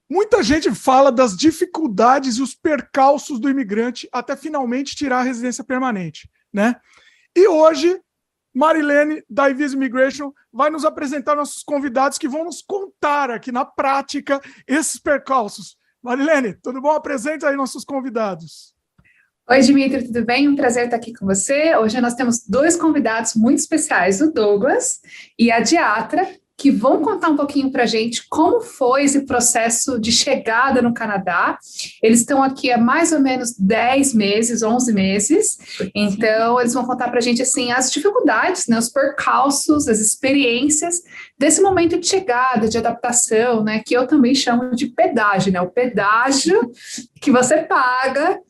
Muita gente fala das dificuldades e os percalços do imigrante até finalmente tirar a residência permanente, né? E hoje, Marilene, da Visa Immigration, vai nos apresentar nossos convidados que vão nos contar aqui na prática esses percalços. Marilene, tudo bom? Apresenta aí nossos convidados. Oi, Dimitri, tudo bem? Um prazer estar aqui com você. Hoje nós temos dois convidados muito especiais, o Douglas e a Diatra, que vão contar um pouquinho para a gente como foi esse processo de chegada no Canadá. Eles estão aqui há mais ou menos 10 meses, 11 meses, então eles vão contar para a gente assim, as dificuldades, né, os percalços, as experiências desse momento de chegada, de adaptação, né, que eu também chamo de pedágio, né, o pedágio que você paga,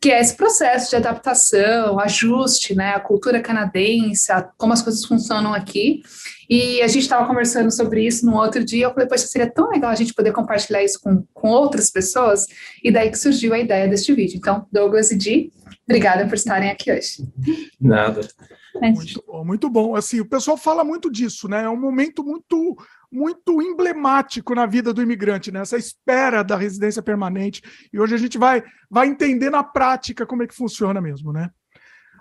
que é esse processo de adaptação, ajuste, né, a cultura canadense, como as coisas funcionam aqui. E a gente estava conversando sobre isso no outro dia, eu falei, poxa, seria tão legal a gente poder compartilhar isso com outras pessoas, e daí que surgiu a ideia deste vídeo. Então, Douglas e Di, obrigada por estarem aqui hoje. Nada. Muito bom, muito bom. Assim, o pessoal fala muito disso, né? É um momento muito emblemático na vida do imigrante, né? Essa espera da residência permanente. E hoje a gente vai entender na prática como é que funciona mesmo, né?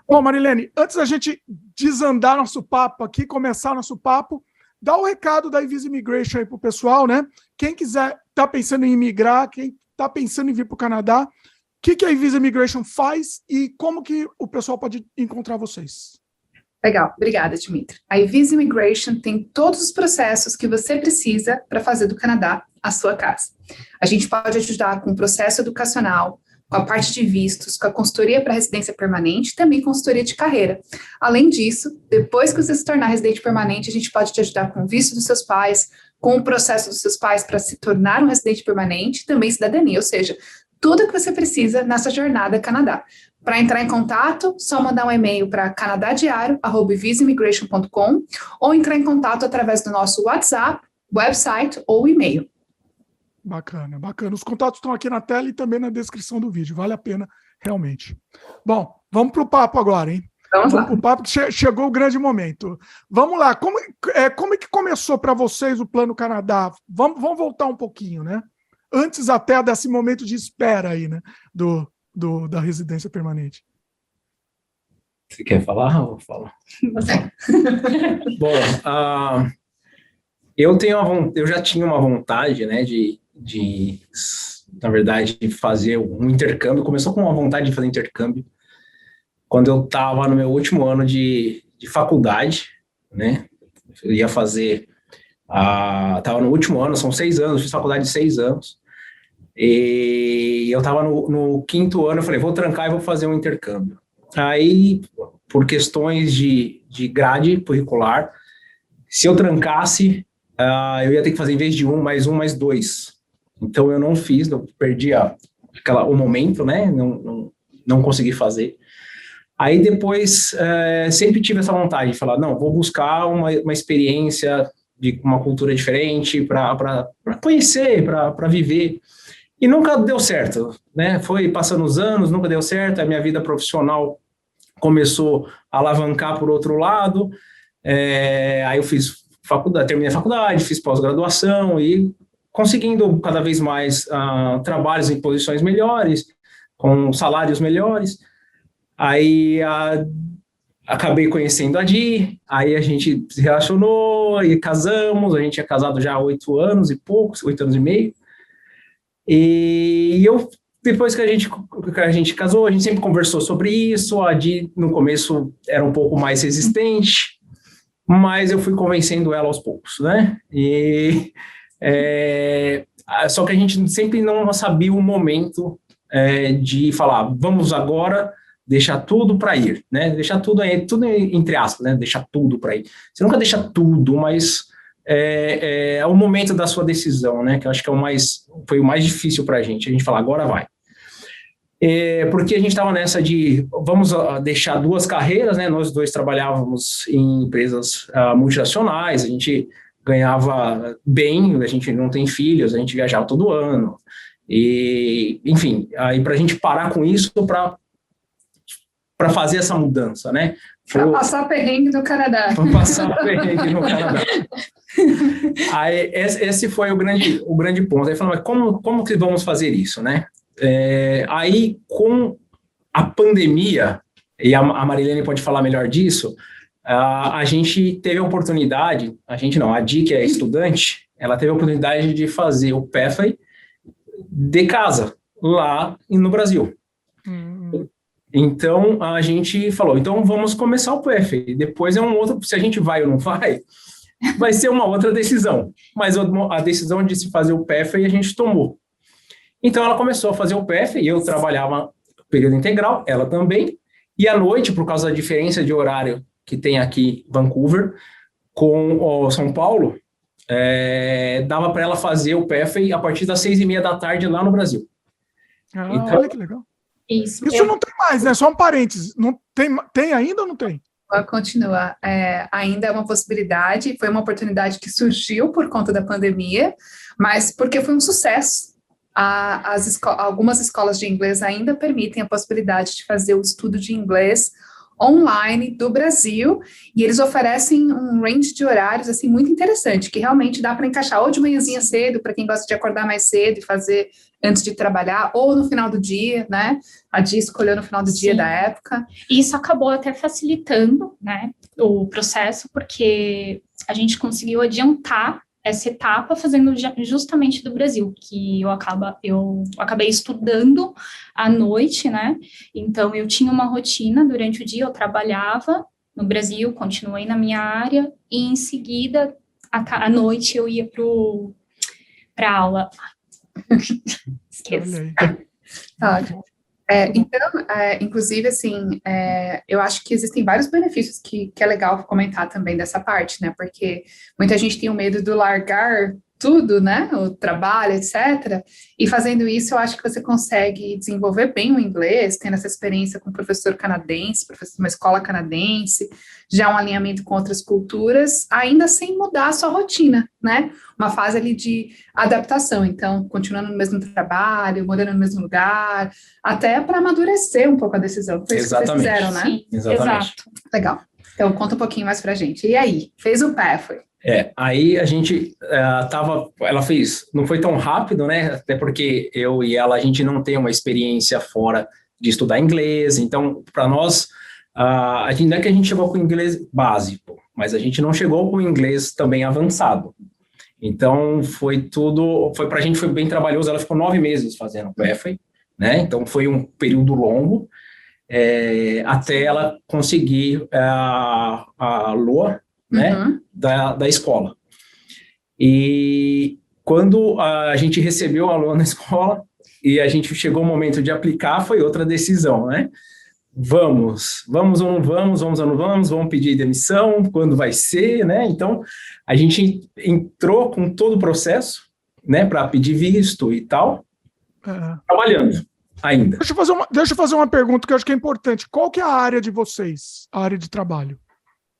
Bom, Marilene, antes da gente desandar nosso papo aqui, começar nosso papo, dá o recado da Visa Immigration aí para o pessoal, né? Quem quiser, está pensando em imigrar, quem está pensando em vir para o Canadá, o que a Visa Immigration faz e como que o pessoal pode encontrar vocês? Legal, obrigada, Dimitri. A Visa Immigration tem todos os processos que você precisa para fazer do Canadá a sua casa. A gente pode ajudar com o processo educacional, com a parte de vistos, com a consultoria para residência permanente, também consultoria de carreira. Além disso, depois que você se tornar residente permanente, a gente pode te ajudar com o visto dos seus pais, com o processo dos seus pais para se tornar um residente permanente, também cidadania, ou seja, tudo o que você precisa nessa jornada Canadá. Para entrar em contato, só mandar um e-mail para canadadiario@visaimmigration.com ou entrar em contato através do nosso WhatsApp, website ou e-mail. Bacana, bacana. Os contatos estão aqui na tela e também na descrição do vídeo. Vale a pena, realmente. Bom, vamos para o papo agora, hein? Vamos lá. O papo que chegou o grande momento. Vamos lá. Como é que começou para vocês o Plano Canadá? Vamos voltar um pouquinho, né? Antes até desse momento de espera aí, né? Da residência permanente. Você quer falar ou falo? Você. Bom, eu já tinha uma vontade, né, na verdade, de fazer um intercâmbio. Começou com uma vontade de fazer intercâmbio quando eu estava no meu último ano de faculdade, né? Eu ia fazer, estava no último ano, são 6 anos, fiz faculdade de 6 anos. E eu estava no 5º ano, eu falei, vou trancar e vou fazer um intercâmbio. Aí, por questões de grade curricular, se eu trancasse, eu ia ter que fazer, em vez de mais 2. Então, eu não fiz, eu perdi o momento, né? Não consegui fazer. Aí, depois, sempre tive essa vontade de falar, não, vou buscar uma experiência de uma cultura diferente para conhecer, para viver. E nunca deu certo, né? Foi passando os anos, nunca deu certo, a minha vida profissional começou a alavancar por outro lado, aí eu fiz faculdade, terminei a faculdade, fiz pós-graduação e conseguindo cada vez mais trabalhos em posições melhores, com salários melhores. Aí acabei conhecendo a Di, aí a gente se relacionou e casamos, a gente é casado já há 8 anos e poucos, 8 anos e meio. E depois que a gente casou, a gente sempre conversou sobre isso. A Di, no começo, era um pouco mais resistente, mas eu fui convencendo ela aos poucos, né? Só que a gente sempre não sabia o momento de falar, vamos agora deixar tudo para ir, né? Deixar tudo entre aspas, né? Deixar tudo para ir. Você nunca deixa tudo, mas é o momento da sua decisão, né? Que eu acho que foi o mais difícil para a gente falar, agora vai. Porque a gente estava nessa de, vamos deixar 2 carreiras, né? Nós 2 trabalhávamos em empresas multinacionais, a gente ganhava bem, a gente não tem filhos, a gente viajava todo ano, e, enfim, aí para a gente parar com isso, para fazer essa mudança, né? Para passar perrengue no Canadá. Para passar perrengue no Canadá. Aí, esse foi o grande ponto. Aí falou, mas como que vamos fazer isso, né? Aí, com a pandemia, e a Marilene pode falar melhor disso, a gente teve a oportunidade, a Di, que é estudante, ela teve a oportunidade de fazer o Pathway de casa, lá no Brasil. Então, a gente falou, então vamos começar o Pathway. Depois se a gente vai ou não vai ser uma outra decisão. Mas a decisão de se fazer o Pathway a gente tomou. Então, ela começou a fazer o Pathway, eu trabalhava período integral, ela também, e à noite, por causa da diferença de horário que tem aqui em Vancouver com o São Paulo, dava para ela fazer o Pathway a partir das 6:30 da tarde lá no Brasil. Então, olha que legal. Isso não tem mais, né? Só um parênteses. Não tem ainda ou não tem? Vai continuar. Ainda é uma possibilidade, foi uma oportunidade que surgiu por conta da pandemia, mas porque foi um sucesso. Algumas escolas de inglês ainda permitem a possibilidade de fazer o estudo de inglês online do Brasil, e eles oferecem um range de horários assim muito interessante, que realmente dá para encaixar ou de manhãzinha cedo, para quem gosta de acordar mais cedo e fazer antes de trabalhar, ou no final do dia, né? A Di escolheu no final do dia da época. Isso acabou até facilitando, né, o processo, porque a gente conseguiu adiantar essa etapa fazendo justamente do Brasil, que eu acabei estudando à noite, né, então eu tinha uma rotina durante o dia, eu trabalhava no Brasil, continuei na minha área, e em seguida, à noite, eu ia para aula. Esqueci. Então, inclusive, assim, eu acho que existem vários benefícios que é legal comentar também dessa parte, né, porque muita gente tem o medo de largar tudo, né, o trabalho, etc., e fazendo isso, eu acho que você consegue desenvolver bem o inglês, tendo essa experiência com um professor canadense, professor de uma escola canadense, já um alinhamento com outras culturas, ainda sem mudar a sua rotina, né, uma fase ali de adaptação, então, continuando no mesmo trabalho, morando no mesmo lugar, até para amadurecer um pouco a decisão, foi isso que vocês fizeram, né? Sim, exato. Legal. Então, conta um pouquinho mais pra gente. E aí, fez o Pathway? Aí a gente ela fez, não foi tão rápido, né, até porque eu e ela, a gente não tem uma experiência fora de estudar inglês, então, para nós, não é que a gente chegou com inglês básico, mas a gente não chegou com inglês também avançado. Então, pra gente foi bem trabalhoso, ela ficou 9 meses fazendo o Pathway, né, então foi um período longo, até ela conseguir a LOA, né, da escola. E quando a gente recebeu a LOA na escola e a gente chegou o momento de aplicar, foi outra decisão, né? Vamos ou não vamos, vamos ou não vamos, vamos pedir demissão, quando vai ser, né? Então, a gente entrou com todo o processo, né, para pedir visto e tal, trabalhando ainda. Deixa eu fazer uma pergunta que eu acho que é importante. Qual que é a área de vocês, a área de trabalho?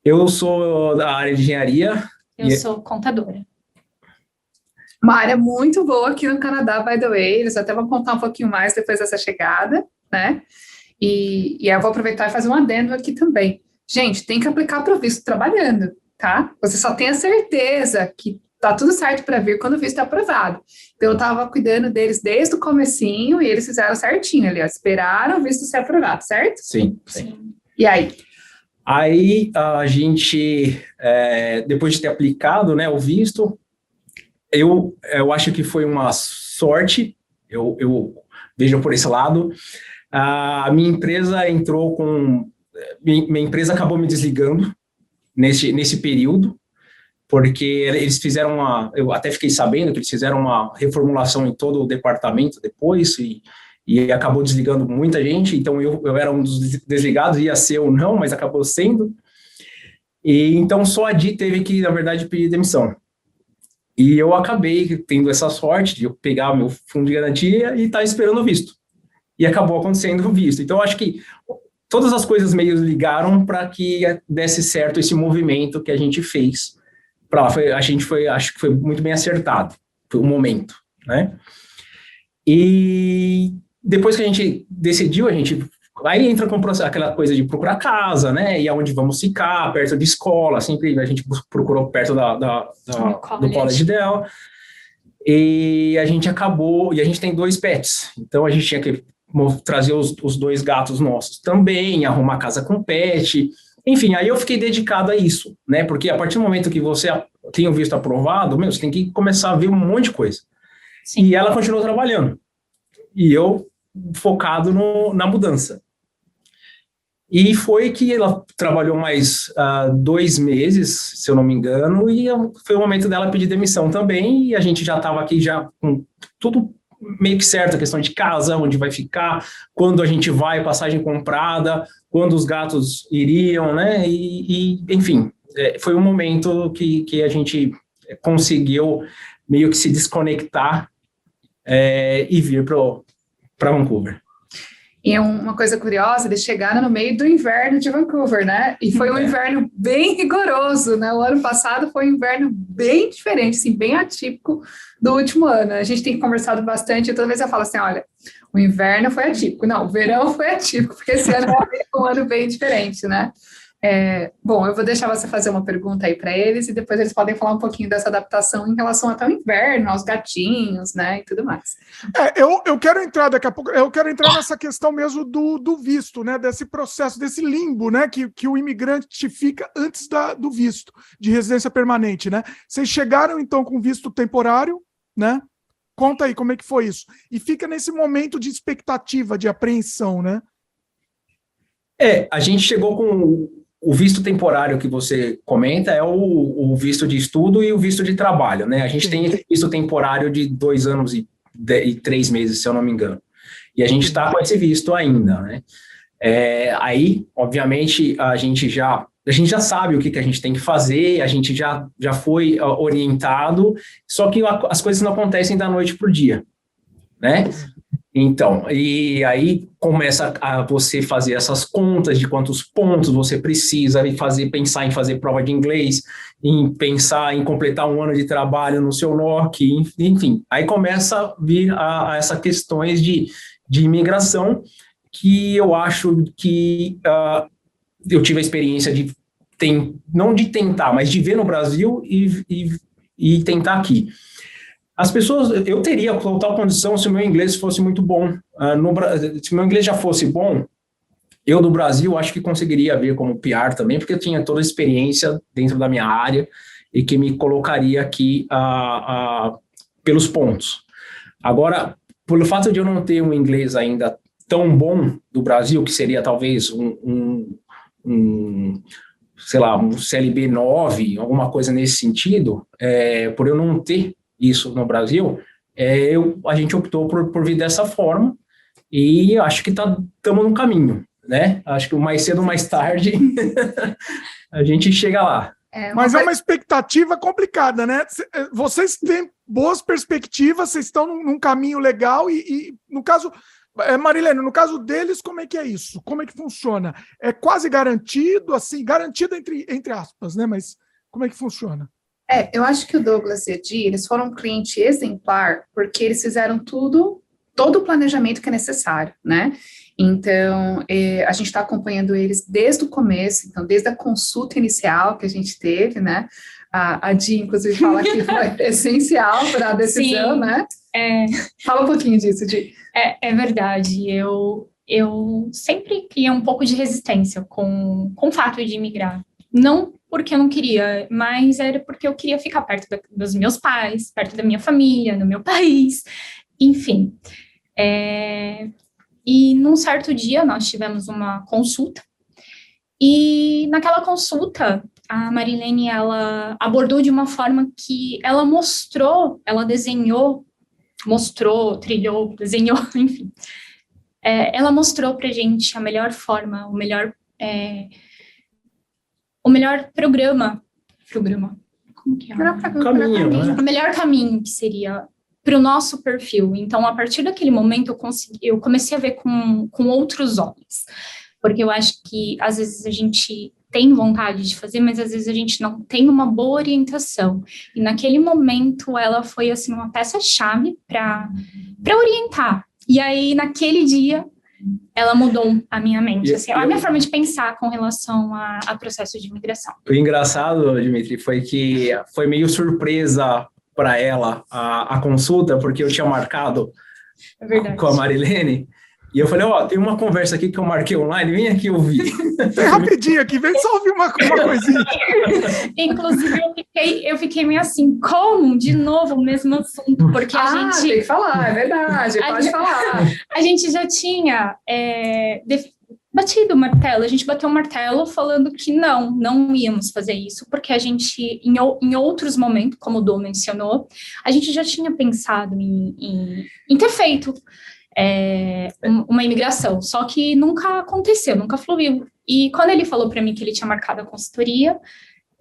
Eu sou da área de engenharia. Eu sou contadora. Uma área muito boa aqui no Canadá, by the way. Eles até vão contar um pouquinho mais depois dessa chegada, né? E eu vou aproveitar e fazer um adendo aqui também. Gente, tem que aplicar para o visto trabalhando, tá? Você só tem a certeza que tá tudo certo para vir quando o visto é aprovado. Então, eu estava cuidando deles desde o comecinho e eles fizeram certinho ali, ó, esperaram o visto ser aprovado, certo? Sim. E aí? Aí, a gente, depois de ter aplicado, né, o visto, eu acho que foi uma sorte, eu vejo por esse lado. A minha empresa minha empresa acabou me desligando nesse período, porque eles fizeram eu até fiquei sabendo que eles fizeram uma reformulação em todo o departamento depois, e acabou desligando muita gente, então eu era um dos desligados, ia ser ou não, mas acabou sendo. E então só a Di teve que, na verdade, pedir demissão. E eu acabei tendo essa sorte de eu pegar o meu fundo de garantia e estar esperando o visto. E acabou acontecendo o visto. Então, eu acho que todas as coisas meio ligaram para que desse certo esse movimento que a gente fez para lá. Acho que foi muito bem acertado, foi o momento, né? E depois que a gente decidiu, a gente Aí entra com aquela coisa de procurar casa, né? E aonde vamos ficar, perto de escola, sempre a gente procurou perto do college dela. E a gente acabou, e a gente tem 2 pets, então a gente tinha que trazer os 2 gatos nossos também, arrumar casa com pet, enfim, aí eu fiquei dedicado a isso, né? Porque a partir do momento que você tem o visto aprovado, você tem que começar a ver um monte de coisa. Sim. E ela continuou trabalhando, e eu focado na mudança. E foi que ela trabalhou mais 2 meses, se eu não me engano, e foi o momento dela pedir demissão também, e a gente já estava aqui já com tudo meio que certo, a questão de casa, onde vai ficar, quando a gente vai, passagem comprada, quando os gatos iriam, né, enfim, foi um momento que a gente conseguiu meio que se desconectar e vir para Vancouver. E uma coisa curiosa, eles chegaram no meio do inverno de Vancouver, né? E foi um inverno bem rigoroso, né? O ano passado foi um inverno bem diferente, assim, bem atípico do último ano. A gente tem conversado bastante, e toda vez eu falo assim, olha, o inverno foi atípico. Não, o verão foi atípico, porque esse ano é um ano bem diferente, né? Bom, eu vou deixar você fazer uma pergunta aí para eles, e depois eles podem falar um pouquinho dessa adaptação em relação até ao inverno, aos gatinhos, né, e tudo mais. Eu quero entrar daqui a pouco, eu quero entrar nessa questão mesmo do visto, né, desse processo, desse limbo, né, que o imigrante fica antes do visto de residência permanente, né? Vocês chegaram então com visto temporário, né? Conta aí como é que foi isso. E fica nesse momento de expectativa, de apreensão, né? A gente chegou com o visto temporário que você comenta, é o visto de estudo e o visto de trabalho, né? A gente tem visto temporário de 2 anos e 3 meses, se eu não me engano. E a gente está com esse visto ainda, né? Aí, obviamente, a gente já sabe o que a gente tem que fazer, a gente já foi orientado, só que as coisas não acontecem da noite para o dia, né? Então, e aí começa a você fazer essas contas de quantos pontos você precisa, pensar em fazer prova de inglês, em pensar em completar 1 ano de trabalho no seu NOC, enfim. Aí começa a vir essas questões de imigração, que eu acho que eu tive a experiência não de tentar, mas de ver no Brasil e tentar aqui. As pessoas, eu teria total condição se o meu inglês fosse muito bom. Se o meu inglês já fosse bom, eu do Brasil acho que conseguiria vir como PR também, porque eu tinha toda a experiência dentro da minha área e que me colocaria aqui pelos pontos. Agora, pelo fato de eu não ter um inglês ainda tão bom do Brasil, que seria talvez sei lá, um CLB 9, alguma coisa nesse sentido, por eu não ter isso no Brasil, a gente optou por vir dessa forma e acho que estamos no caminho, né? Acho que mais cedo ou mais tarde a gente chega lá. Mas é uma expectativa complicada, né? Vocês têm boas perspectivas, vocês estão num caminho legal e no caso, Marilene, no caso deles, como é que é isso? Como é que funciona? É quase garantido, assim, garantido entre aspas, né? Mas como é que funciona? Eu acho que o Douglas e a Di, eles foram um cliente exemplar, porque eles fizeram todo o planejamento que é necessário, né? Então, a gente está acompanhando eles desde o começo, então, desde a consulta inicial que a gente teve, né? A Di, inclusive, fala que foi essencial para a decisão, Sim, né? Fala um pouquinho disso, Di. É verdade, eu sempre criei um pouco de resistência com o fato de imigrar. Não porque eu não queria, mas era porque eu queria ficar perto dos meus pais, perto da minha família, no meu país, enfim. E num certo dia nós tivemos uma consulta, e naquela consulta a Marilene, ela abordou de uma forma que ela trilhou, desenhou, enfim. Ela mostrou pra gente a melhor forma, o melhor programa, como que é? O melhor caminho que seria para o nosso perfil. Então, a partir daquele momento, eu comecei a ver com outros olhos, porque eu acho que, às vezes, a gente tem vontade de fazer, mas, às vezes, a gente não tem uma boa orientação. E, naquele momento, ela foi, assim, uma peça-chave para orientar. E aí, naquele dia, ela mudou a minha mente, assim, a minha forma de pensar com relação a processo de imigração. O engraçado, Dimitri, foi que foi meio surpresa para ela a consulta, porque eu tinha marcado com a Marilene, e eu falei, tem uma conversa aqui que eu marquei online, vem aqui ouvir. Tem rapidinho aqui, vem só ouvir uma coisinha. Inclusive, eu fiquei meio assim, como? De novo o mesmo assunto, porque a gente... tem que falar, é verdade, pode falar. A gente já tinha batido o martelo, a gente bateu o martelo falando que não íamos fazer isso, porque a gente, em outros momentos, como o Dô mencionou, a gente já tinha pensado em ter feito uma imigração, só que nunca aconteceu, nunca fluiu. E quando ele falou para mim que ele tinha marcado a consultoria,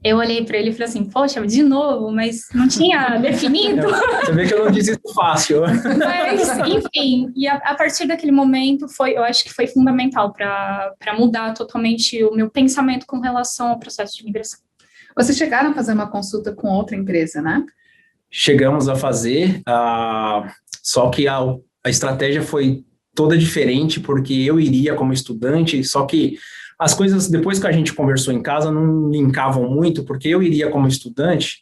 eu olhei para ele e falei assim, poxa, de novo, mas não tinha definido. Você vê que eu não disse isso fácil. Mas, enfim, e a partir daquele momento, eu acho que foi fundamental para mudar totalmente o meu pensamento com relação ao processo de imigração. Vocês chegaram a fazer uma consulta com outra empresa, né? Chegamos a fazer, só que a estratégia foi toda diferente, porque eu iria como estudante, só que as coisas, depois que a gente conversou em casa, não linkavam muito, porque eu iria como estudante,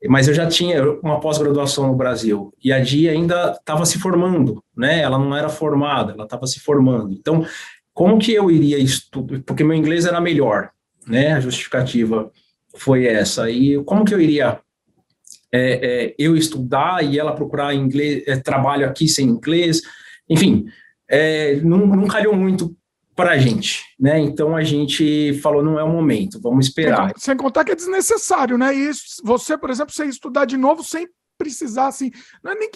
mas eu já tinha uma pós-graduação no Brasil, e a Di ainda estava se formando, né? Ela não era formada, ela estava se formando. Então, como que eu iria estudar? Porque meu inglês era melhor, né? A justificativa foi essa. E como que eu iria eu estudar e ela procurar inglês, trabalho aqui sem inglês? Enfim, não calhou muito para a gente, né? Então a gente falou, não é o momento, vamos esperar. Sem contar que é desnecessário, né? E isso, você, por exemplo, você estudar de novo sem precisar, assim, não é nem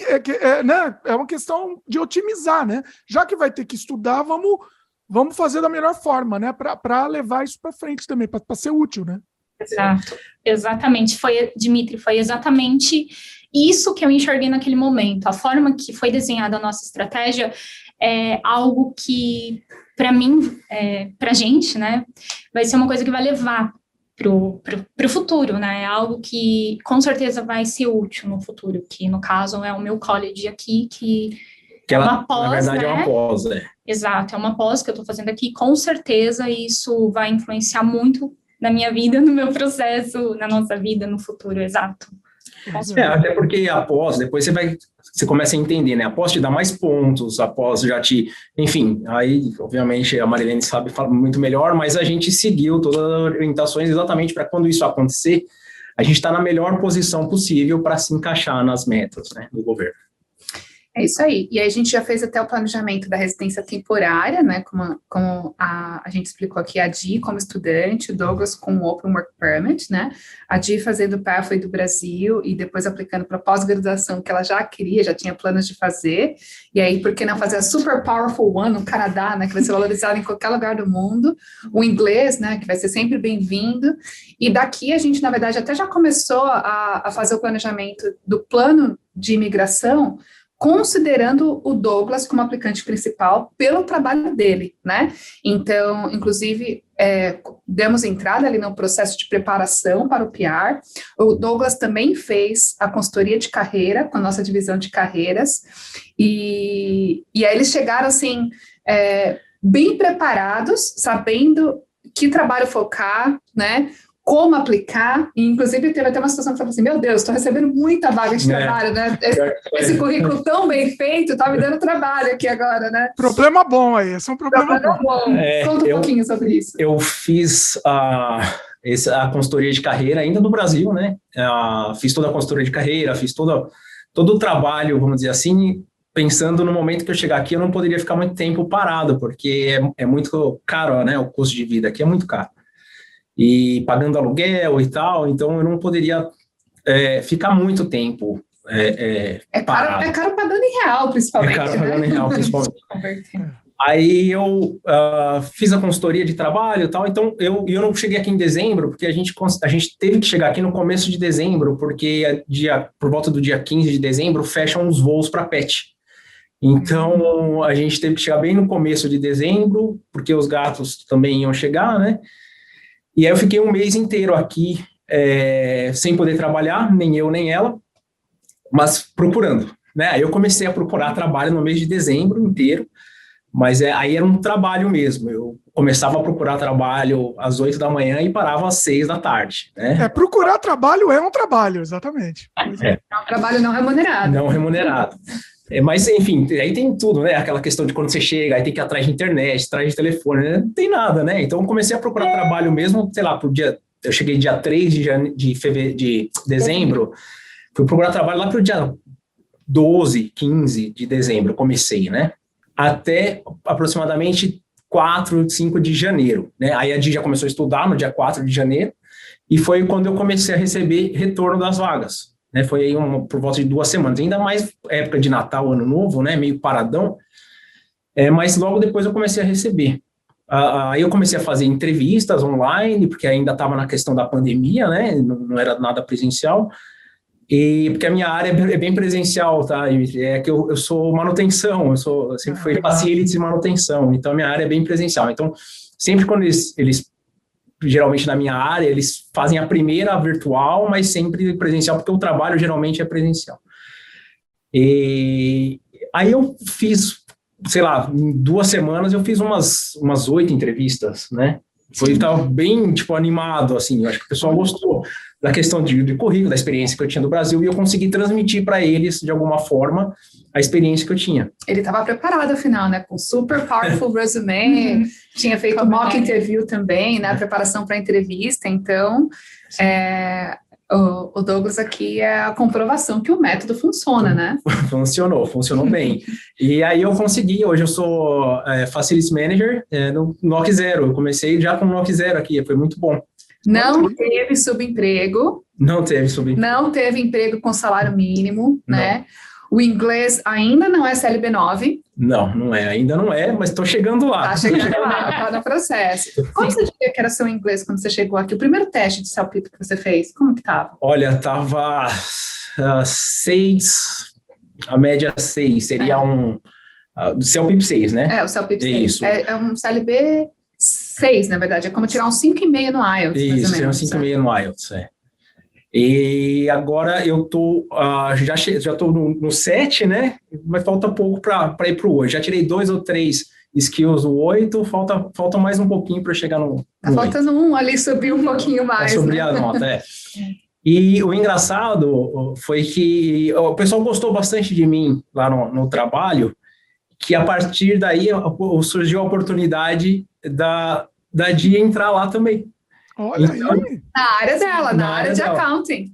né? É uma questão de otimizar, né? Já que vai ter que estudar, vamos fazer da melhor forma, né? Para levar isso para frente também, para ser útil, né? Exato, exatamente. Dimitri, foi exatamente isso que eu enxerguei naquele momento. A forma que foi desenhada a nossa estratégia é algo que, para mim, para a gente, né, vai ser uma coisa que vai levar pro futuro, né? É algo que com certeza vai ser útil no futuro, que no caso é o meu college aqui, que é uma pós, na verdade, né? É uma pós, Exato, é uma pós que eu estou fazendo aqui, com certeza isso vai influenciar muito na minha vida, no meu processo, na nossa vida, no futuro, exato. Até porque a pós, depois você começa a entender, né? A pós te dá mais pontos, a pós já te... Enfim, aí, obviamente, a Marilene sabe falar muito melhor, mas a gente seguiu todas as orientações exatamente para quando isso acontecer, a gente está na melhor posição possível para se encaixar nas metas, né, do governo. É isso aí. E aí a gente já fez até o planejamento da residência temporária, né, como a gente explicou aqui, a Di como estudante, o Douglas com o Open Work Permit, né, a Di fazendo o Pathway do Brasil e depois aplicando para pós-graduação que ela já queria, já tinha planos de fazer, e aí por que não fazer a Super Powerful One no Canadá, né, que vai ser valorizado em qualquer lugar do mundo, o inglês, né, que vai ser sempre bem-vindo, e daqui a gente, na verdade, até já começou a fazer o planejamento do plano de imigração, considerando o Douglas como aplicante principal pelo trabalho dele, né? Então, inclusive, demos entrada ali no processo de preparação para o PR. O Douglas também fez a consultoria de carreira com a nossa divisão de carreiras e aí eles chegaram, assim, bem preparados, sabendo que trabalho focar, né? Como aplicar, e inclusive teve até uma situação que falou assim, meu Deus, estou recebendo muita vaga de trabalho, né? Esse currículo tão bem feito, está me dando trabalho aqui agora, né? Problema bom aí, esse é um problema bom. Conta um pouquinho sobre isso. Eu fiz a consultoria de carreira ainda no Brasil, né? Fiz toda a consultoria de carreira, fiz todo o trabalho, vamos dizer assim, pensando no momento que eu chegar aqui, eu não poderia ficar muito tempo parado, porque é muito caro, né? O custo de vida aqui é muito caro. E pagando aluguel e tal, então eu não poderia ficar muito tempo parado. É caro pagando em real, principalmente. É caro pagando em real, principalmente. Aí eu fiz a consultoria de trabalho e tal, então eu não cheguei aqui em dezembro, porque a gente teve que chegar aqui no começo de dezembro, porque por volta do dia 15 de dezembro fecham os voos para PET. Então a gente teve que chegar bem no começo de dezembro, porque os gatos também iam chegar, né? E aí eu fiquei um mês inteiro aqui, sem poder trabalhar, nem eu nem ela, mas procurando, né? Aí eu comecei a procurar trabalho no mês de dezembro inteiro, Mas aí era um trabalho mesmo. Eu começava a procurar trabalho às 8 da manhã e parava às 6 da tarde, né? Procurar trabalho é um trabalho, exatamente. É um trabalho não remunerado. Não remunerado. Mas, enfim, aí tem tudo, né? Aquela questão de quando você chega, aí tem que ir atrás de internet, atrás de telefone, né? Não tem nada, né? Então, eu comecei a procurar trabalho mesmo, sei lá, eu cheguei dia 3 de dezembro, fui procurar trabalho lá pro dia 12, 15 de dezembro, comecei, né? Até aproximadamente 4, 5 de janeiro, né? Aí a Di já começou a estudar no dia 4 de janeiro, e foi quando eu comecei a receber retorno das vagas, né? Foi aí por volta de 2 semanas, ainda mais época de Natal, Ano Novo, né? Meio paradão, mas logo depois eu comecei a receber. Aí eu comecei a fazer entrevistas online, porque ainda estava na questão da pandemia, né? Não era nada presencial. E porque a minha área é bem presencial, tá, Dimitri? É que eu sou manutenção, eu sempre fui facilities e manutenção, então a minha área é bem presencial. Então, sempre quando eles geralmente na minha área, eles fazem a primeira virtual, mas sempre presencial, porque o trabalho geralmente é presencial. E aí eu fiz, sei lá, em 2 semanas eu fiz umas 8 entrevistas, né? Tava bem, tipo, animado, assim, eu acho que o pessoal gostou da questão de currículo, da experiência que eu tinha no Brasil, e eu consegui transmitir para eles, de alguma forma, a experiência que eu tinha. Ele estava preparado, afinal, né? Com super powerful resume, tinha feito mock interview também, né? Preparação para a entrevista, então... O Douglas aqui é a comprovação que o método funciona, né? Funcionou bem. E aí eu consegui, hoje eu sou Facilities Manager no NOC Zero, eu comecei já com o NOC Zero aqui, foi muito bom. Não teve subemprego. Não teve subemprego. Não teve emprego com salário mínimo, né? O inglês ainda não é CLB 9. Não é, ainda não é, mas estou chegando lá. Está chegando lá, está no processo. Como você diria que era seu inglês quando você chegou aqui? O primeiro teste de CELPIP que você fez, como que estava? Olha, estava 6, a média 6, seria do CELPIP 6, né? O CELPIP 6. Isso. É um CLB 6, na verdade, é como tirar um 5,5 no IELTS. Isso, tirar um 5,5 no IELTS, E agora eu tô, já estou no 7, né? Mas falta pouco para ir para o 8. Já tirei 2 ou 3 skills no 8, falta mais um pouquinho para chegar no 8. Faltando um ali, subir um pouquinho mais. Subir a nota, E o engraçado foi que o pessoal gostou bastante de mim lá no trabalho, que a partir daí surgiu a oportunidade da Di entrar lá também. Olha então, aí. Na área dela, na área de accounting.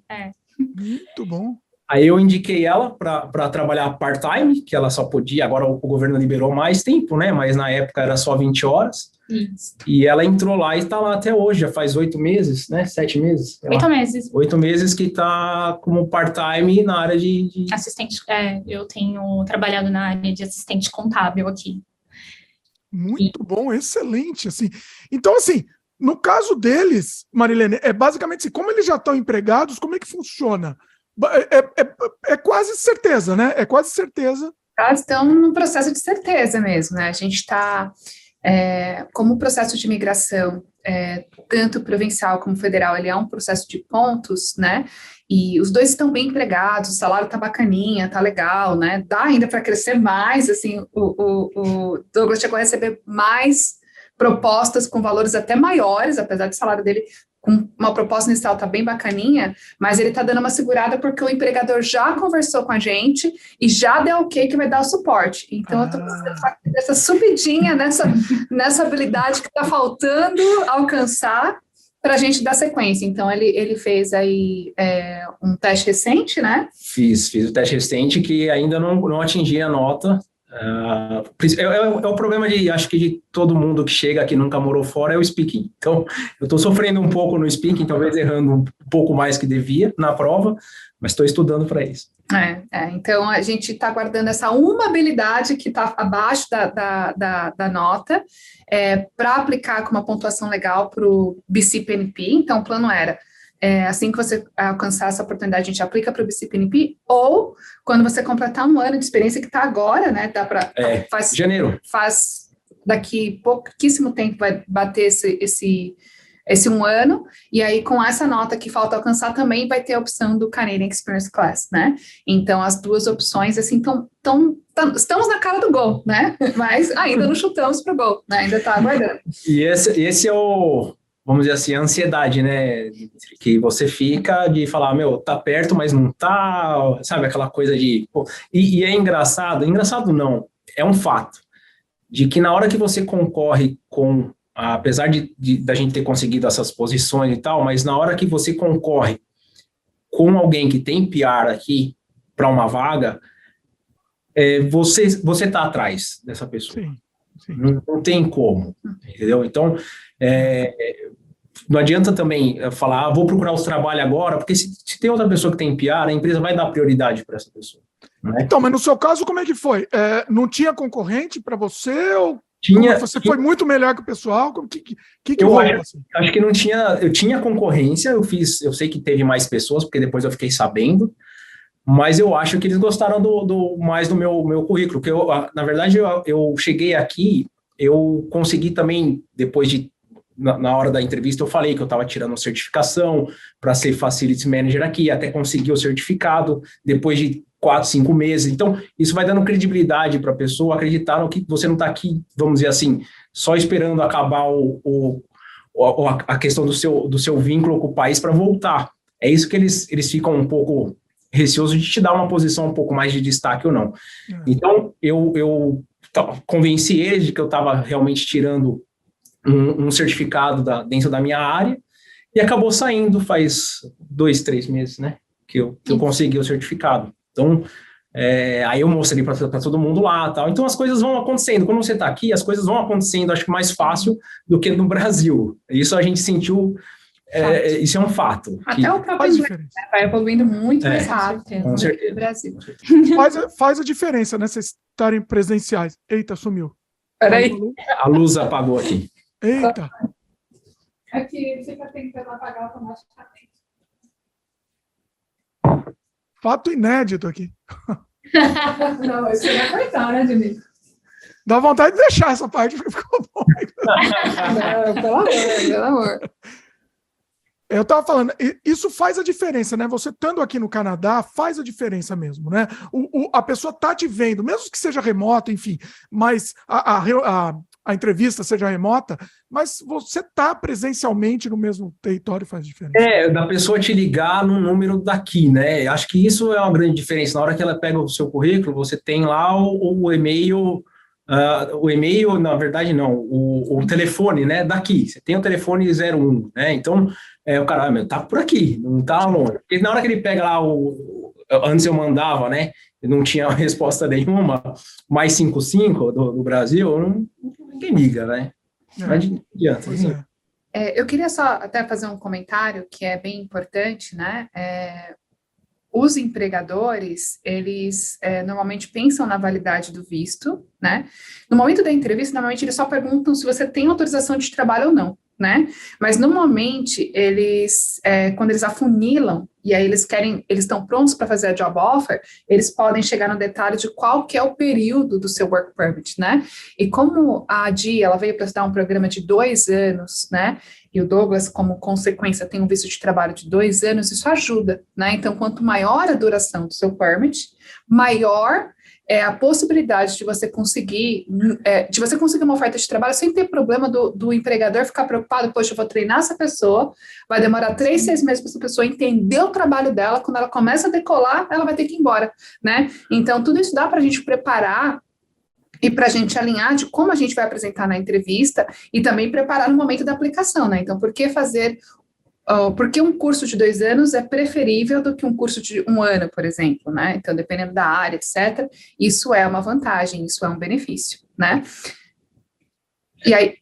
Muito bom. Aí eu indiquei ela para trabalhar part-time, que ela só podia, agora o governo liberou mais tempo, né? Mas na época era só 20 horas. Isso. E ela entrou lá e está lá até hoje, já faz 8 meses, né? 7 meses? 8 meses. 8 meses que está como part-time na área de... Assistente, eu tenho trabalhado na área de assistente contábil aqui. Muito bom, excelente, assim. Então, assim, no caso deles, Marilene, é basicamente assim, como eles já estão empregados, como é que funciona? É quase certeza, né? É quase certeza. Elas estão no processo de certeza mesmo, né? A gente está, como o processo de imigração, tanto provincial como federal, ele é um processo de pontos, né? E os dois estão bem empregados, o salário tá bacaninha, tá legal, né? Dá ainda para crescer mais, assim, o Douglas chegou a receber mais propostas com valores até maiores, apesar do salário dele com uma proposta inicial tá bem bacaninha, mas ele tá dando uma segurada porque o empregador já conversou com a gente e já deu ok que vai dar o suporte. Então, eu tô precisando dessa subidinha nessa habilidade que tá faltando alcançar para a gente dar sequência. Então, ele fez aí um teste recente, né? Fiz o teste recente que ainda não atingi a nota. É o problema acho que de todo mundo que chega aqui nunca morou fora, é o speaking. Então, eu estou sofrendo um pouco no speaking, talvez errando um pouco mais que devia na prova, mas estou estudando para isso. Então, a gente está guardando essa uma habilidade que está abaixo da nota para aplicar com uma pontuação legal para o BCPNP. Então, o plano era, assim que você alcançar essa oportunidade, a gente aplica para o BCPNP, ou quando você completar um ano de experiência que está agora, né? Dá para janeiro. Daqui pouquíssimo tempo vai bater esse esse 1 ano, e aí com essa nota que falta alcançar também vai ter a opção do Canadian Experience Class, né? Então, as duas opções, assim, estamos na cara do gol, né? Mas ainda não chutamos pro gol, né? Ainda está aguardando. E esse é o, vamos dizer assim, a ansiedade, né? Que você fica de falar, tá perto, mas não tá, sabe? Aquela coisa de... Pô, e é engraçado não, é um fato, de que na hora que você concorre com... Apesar da gente ter conseguido essas posições e tal, mas na hora que você concorre com alguém que tem PR aqui para uma vaga, você tá atrás dessa pessoa. Sim. Não tem como, entendeu? Então, não adianta também falar, vou procurar os trabalhos agora, porque se tem outra pessoa que tem PR, a empresa vai dar prioridade para essa pessoa. Né? Então, mas no seu caso, como é que foi? Não tinha concorrente para você ou... Você foi muito melhor que o pessoal? O que rolou? Acho que não tinha. Eu tinha concorrência, eu sei que teve mais pessoas, porque depois eu fiquei sabendo, mas eu acho que eles gostaram mais do meu currículo, porque na verdade eu cheguei aqui, eu consegui também, depois na hora da entrevista, eu falei que eu estava tirando certificação para ser Facility Manager aqui, até conseguir o certificado, depois de 4, 5 meses. Então, isso vai dando credibilidade para a pessoa acreditar no que você não está aqui, vamos dizer assim, só esperando acabar a questão do seu vínculo com o país para voltar. É isso que eles ficam um pouco receosos de te dar uma posição um pouco mais de destaque ou não. Então, eu convenci eles de que eu estava realmente tirando um certificado dentro da minha área e acabou saindo faz 2, 3 meses, né? Que eu consegui o certificado. Então, aí eu mostrei para todo mundo lá, tal. Então as coisas vão acontecendo. Quando você está aqui, as coisas vão acontecendo, acho que mais fácil do que no Brasil. Isso a gente sentiu, isso é um fato. Até o próprio inglês, né? Vai evoluindo muito mais rápido com certeza. no Brasil. Faz a diferença, né? Vocês estarem presenciais. Eita, sumiu. Peraí. A luz apagou aqui. Eita. Aqui você está tentando apagar automaticamente. Fato inédito aqui. Não, isso vai cortar, né, Diniz? Dá vontade de deixar essa parte, porque ficou bom. Não, pelo amor. Eu estava falando, isso faz a diferença, né? Você estando aqui no Canadá faz a diferença mesmo, né? A pessoa tá te vendo, mesmo que seja remota, enfim, mas a entrevista seja remota, mas você tá presencialmente no mesmo território faz diferença. Da pessoa te ligar no número daqui, né? Acho que isso é uma grande diferença. Na hora que ela pega o seu currículo, você tem lá o e-mail... o e-mail, na verdade, não, o telefone, né, daqui, você tem o telefone 01, né, então, o cara, tá por aqui, não tá longe, porque na hora que ele pega lá, antes eu mandava, né, não tinha resposta nenhuma, mais 55 do Brasil, ninguém liga, né, não adianta. Eu queria só até fazer um comentário que é bem importante, né, os empregadores, eles normalmente pensam na validade do visto, né? No momento da entrevista, normalmente eles só perguntam se você tem autorização de trabalho ou não, né? Mas normalmente eles, quando eles afunilam e aí eles estão prontos para fazer a job offer, eles podem chegar no detalhe de qual que é o período do seu work permit, né? E como a Adi, ela veio para estudar um programa de 2 anos, né? E o Douglas, como consequência, tem um visto de trabalho de 2 anos, isso ajuda, né? Então, quanto maior a duração do seu permit, maior é a possibilidade de você conseguir uma oferta de trabalho sem ter problema do empregador ficar preocupado, poxa, eu vou treinar essa pessoa, vai demorar 3, 6 meses para essa pessoa entender o trabalho dela, quando ela começa a decolar, ela vai ter que ir embora, né? Então, tudo isso dá para a gente preparar e para a gente alinhar de como a gente vai apresentar na entrevista e também preparar no momento da aplicação, né? Então, por que um curso de 2 anos é preferível do que um curso de 1 ano, por exemplo, né? Então, dependendo da área, etc., isso é uma vantagem, isso é um benefício, né? E aí...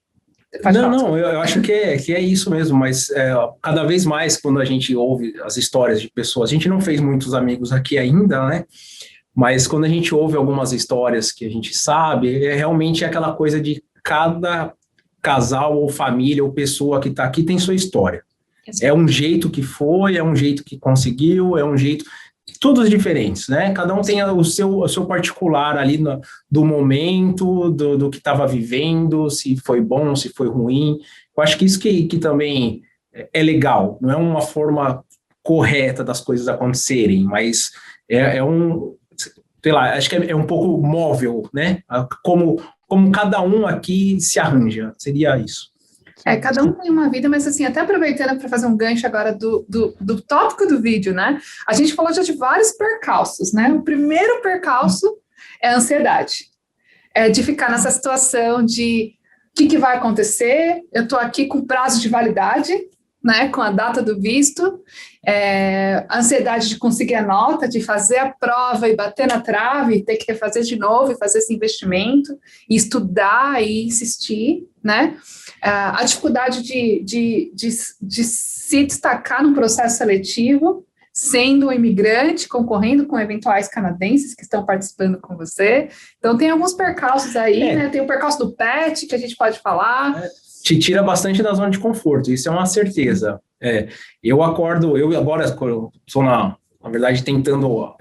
eu acho que é isso mesmo, mas cada vez mais, quando a gente ouve as histórias de pessoas, a gente não fez muitos amigos aqui ainda, né? Mas quando a gente ouve algumas histórias que a gente sabe, realmente é aquela coisa de cada casal ou família ou pessoa que está aqui tem sua história. É um jeito que foi, é um jeito que conseguiu, é um jeito... Todos diferentes, né? Cada um tem o seu particular ali do momento, do que estava vivendo, se foi bom, se foi ruim. Eu acho que isso que também é legal, não é uma forma correta das coisas acontecerem, mas é sei lá, acho que é um pouco móvel, né? Como cada um aqui se arranja, seria isso. Cada um tem uma vida, mas assim, até aproveitando para fazer um gancho agora do tópico do vídeo, né? A gente falou já de vários percalços, né? O primeiro percalço é a ansiedade. É de ficar nessa situação de o que vai acontecer, eu estou aqui com prazo de validade, né? Com a data do visto, a ansiedade de conseguir a nota, de fazer a prova e bater na trave, e ter que refazer de novo e fazer esse investimento, e estudar e insistir, né? A dificuldade de se destacar num processo seletivo, sendo um imigrante, concorrendo com eventuais canadenses que estão participando com você. Então, tem alguns percalços aí, né? Tem o percalço do PET, que a gente pode falar. Te tira bastante da zona de conforto, isso é uma certeza. Eu agora estou na verdade,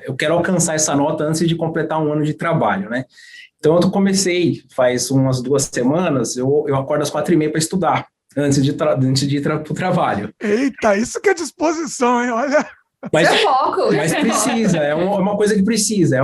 eu quero alcançar essa nota antes de completar um ano de trabalho, né? Então, eu comecei faz umas 2 semanas, eu acordo às 4h30 para estudar, antes de ir para o trabalho. Eita, isso que é disposição, hein? Olha. Mas, é foco. Mas precisa, é uma coisa que precisa,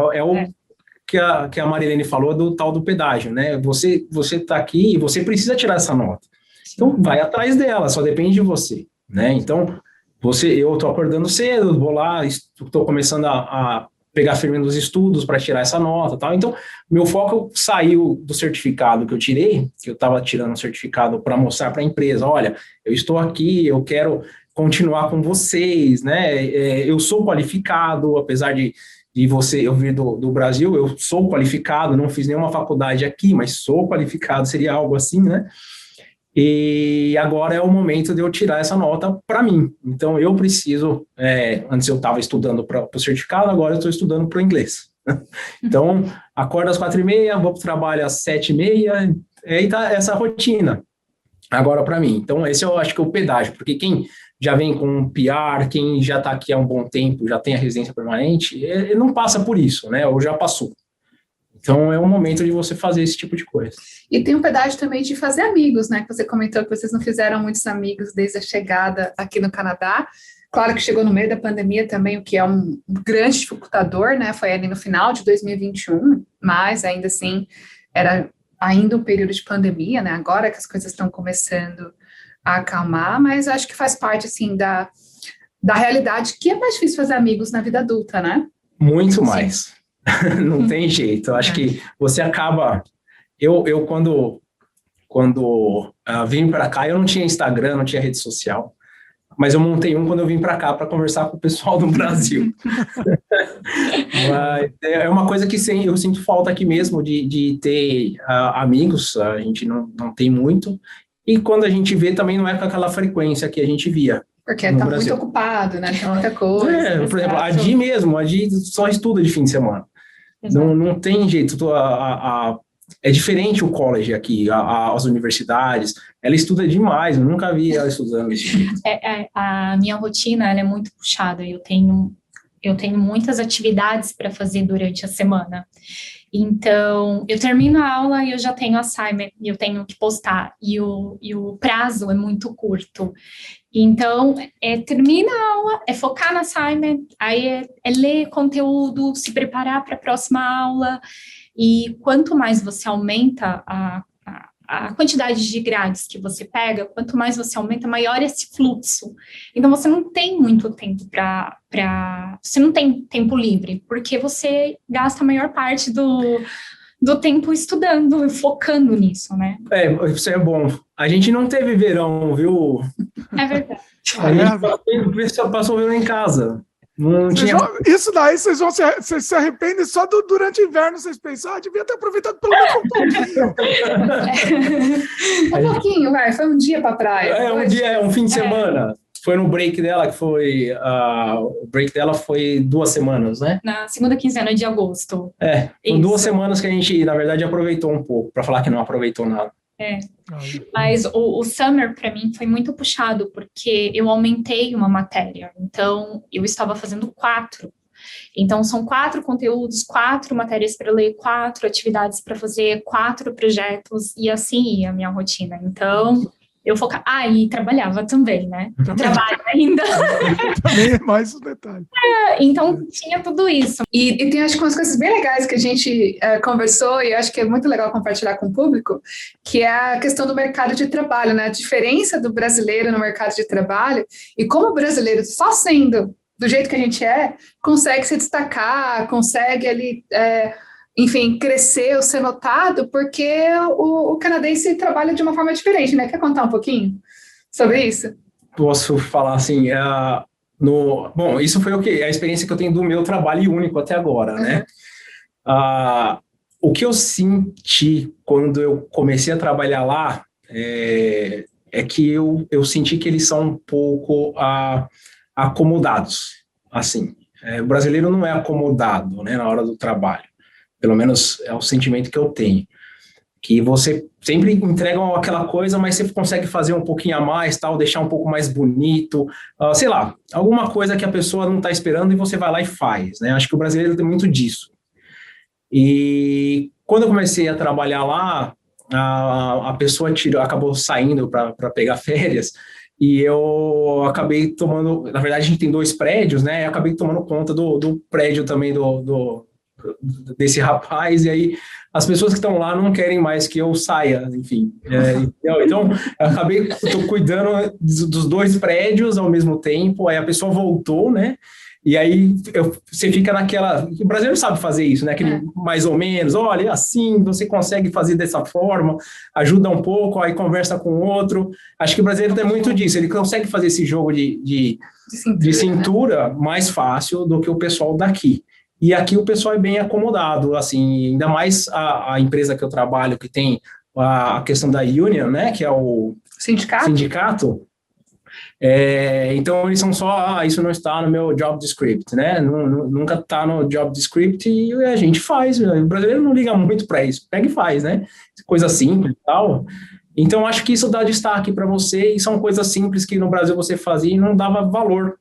que a Marilene falou do tal do pedágio, né? Você está aqui e você precisa tirar essa nota. Então, vai atrás dela, só depende de você, né? Então, eu estou acordando cedo, vou lá, estou começando a pegar firme nos estudos para tirar essa nota, tal. Então, meu foco saiu do certificado que eu tirei, que eu estava tirando um certificado para mostrar para a empresa, olha, eu estou aqui, eu quero continuar com vocês, né? Eu sou qualificado, apesar de eu vir do Brasil, eu sou qualificado, não fiz nenhuma faculdade aqui, mas sou qualificado, seria algo assim, né? E agora é o momento de eu tirar essa nota para mim. Então, eu preciso... antes eu estava estudando para o certificado, agora eu estou estudando para o inglês. Então, acordo às 4h30, vou para o trabalho às 7h30, e tá essa rotina agora para mim. Então, esse eu acho que é o pedágio, porque quem já vem com um PR, quem já está aqui há um bom tempo, já tem a residência permanente, ele não passa por isso, né? Ou já passou. Então, é o momento de você fazer esse tipo de coisa. E tem um pedágio também de fazer amigos, né? Que você comentou que vocês não fizeram muitos amigos desde a chegada aqui no Canadá. Claro que chegou no meio da pandemia também, o que é um grande dificultador, né? Foi ali no final de 2021, mas ainda assim era ainda um período de pandemia, né? Agora que as coisas estão começando a acalmar, mas acho que faz parte, assim, da realidade que é mais difícil fazer amigos na vida adulta, né? Muito mais. Não tem jeito. Eu acho que você acaba... Eu quando vim para cá, eu não tinha Instagram, não tinha rede social, mas eu montei quando eu vim para cá para conversar com o pessoal do Brasil. Mas é uma coisa que eu sinto falta aqui mesmo, de ter amigos, a gente não tem muito, e quando a gente vê também não é com aquela frequência que a gente via. Porque está muito ocupado, né? Tem muita coisa. Por exemplo, a Di só estuda de fim de semana. Não tem jeito. É diferente o college aqui, as universidades. Ela estuda demais, eu nunca vi ela estudando esse jeito. A minha rotina ela é muito puxada. Eu tenho muitas atividades para fazer durante a semana. Então, eu termino a aula e eu já tenho assignment, e eu tenho que postar, e o prazo é muito curto. Então, termina a aula, focar no assignment, aí é ler conteúdo, se preparar para a próxima aula, e quanto mais você aumenta a quantidade de grades que você pega, quanto mais você aumenta, maior esse fluxo. Então, você não tem muito tempo você não tem tempo livre, porque você gasta a maior parte do tempo estudando, focando nisso, né? Isso é bom. A gente não teve verão, viu? É verdade. A gente passou o verão em casa. Não tinha... Isso daí, vocês se arrependem só durante o inverno, vocês pensam, devia ter aproveitado pelo menos um pouquinho. Um pouquinho, foi um dia para praia. Um fim de semana. Foi no break dela, que foi... o break dela foi 2 semanas, né? Na segunda quinzena de agosto. Foram 2 semanas que a gente, na verdade, aproveitou um pouco, para falar que não aproveitou nada. Mas o summer, para mim, foi muito puxado, porque eu aumentei uma matéria. Então, eu estava fazendo 4. Então, são 4 conteúdos, 4 matérias para ler, 4 atividades para fazer, 4 projetos, e assim ia a minha rotina. Então, Eu focava... e trabalhava também, né? Trabalho ainda. Também é mais um detalhe. Então, tinha tudo isso. E tem, acho que umas coisas bem legais que a gente conversou, e acho que é muito legal compartilhar com o público, que é a questão do mercado de trabalho, né? A diferença do brasileiro no mercado de trabalho, e como o brasileiro, só sendo do jeito que a gente consegue se destacar, consegue ali... enfim, crescer ou ser notado, porque o canadense trabalha de uma forma diferente, né? Quer contar um pouquinho sobre isso? Posso falar assim, bom, isso foi a experiência que eu tenho do meu trabalho único até agora, né? O que eu senti quando eu comecei a trabalhar lá é que eu senti que eles são um pouco acomodados, assim. O brasileiro não é acomodado, né, na hora do trabalho. Pelo menos é o sentimento que eu tenho. Que você sempre entrega aquela coisa, mas você consegue fazer um pouquinho a mais, tal, deixar um pouco mais bonito, sei lá, alguma coisa que a pessoa não está esperando e você vai lá e faz, né? Acho que o brasileiro tem muito disso. E quando eu comecei a trabalhar lá, a pessoa acabou saindo para pegar férias, e eu acabei tomando... Na verdade, a gente tem 2 prédios, né? Eu acabei tomando conta do prédio também desse rapaz, e aí as pessoas que estão lá não querem mais que eu saia, enfim. Então, eu acabei cuidando dos 2 prédios ao mesmo tempo, aí a pessoa voltou, né? E aí você fica naquela... O brasileiro sabe fazer isso, né? Aquele mais ou menos, olha, assim, você consegue fazer dessa forma, ajuda um pouco, aí conversa com o outro. Acho que o brasileiro tem muito disso, ele consegue fazer esse jogo de cintura mais fácil do que o pessoal daqui. E aqui o pessoal é bem acomodado, assim, ainda mais a empresa que eu trabalho, que tem a questão da union, né, que é o sindicato. Então, eles são só, isso não está no meu job description, né, nunca está no job description e a gente faz, o brasileiro não liga muito para isso, pega e faz, né, coisa simples e tal. Então, acho que isso dá destaque para você e são coisas simples que no Brasil você fazia e não dava valor.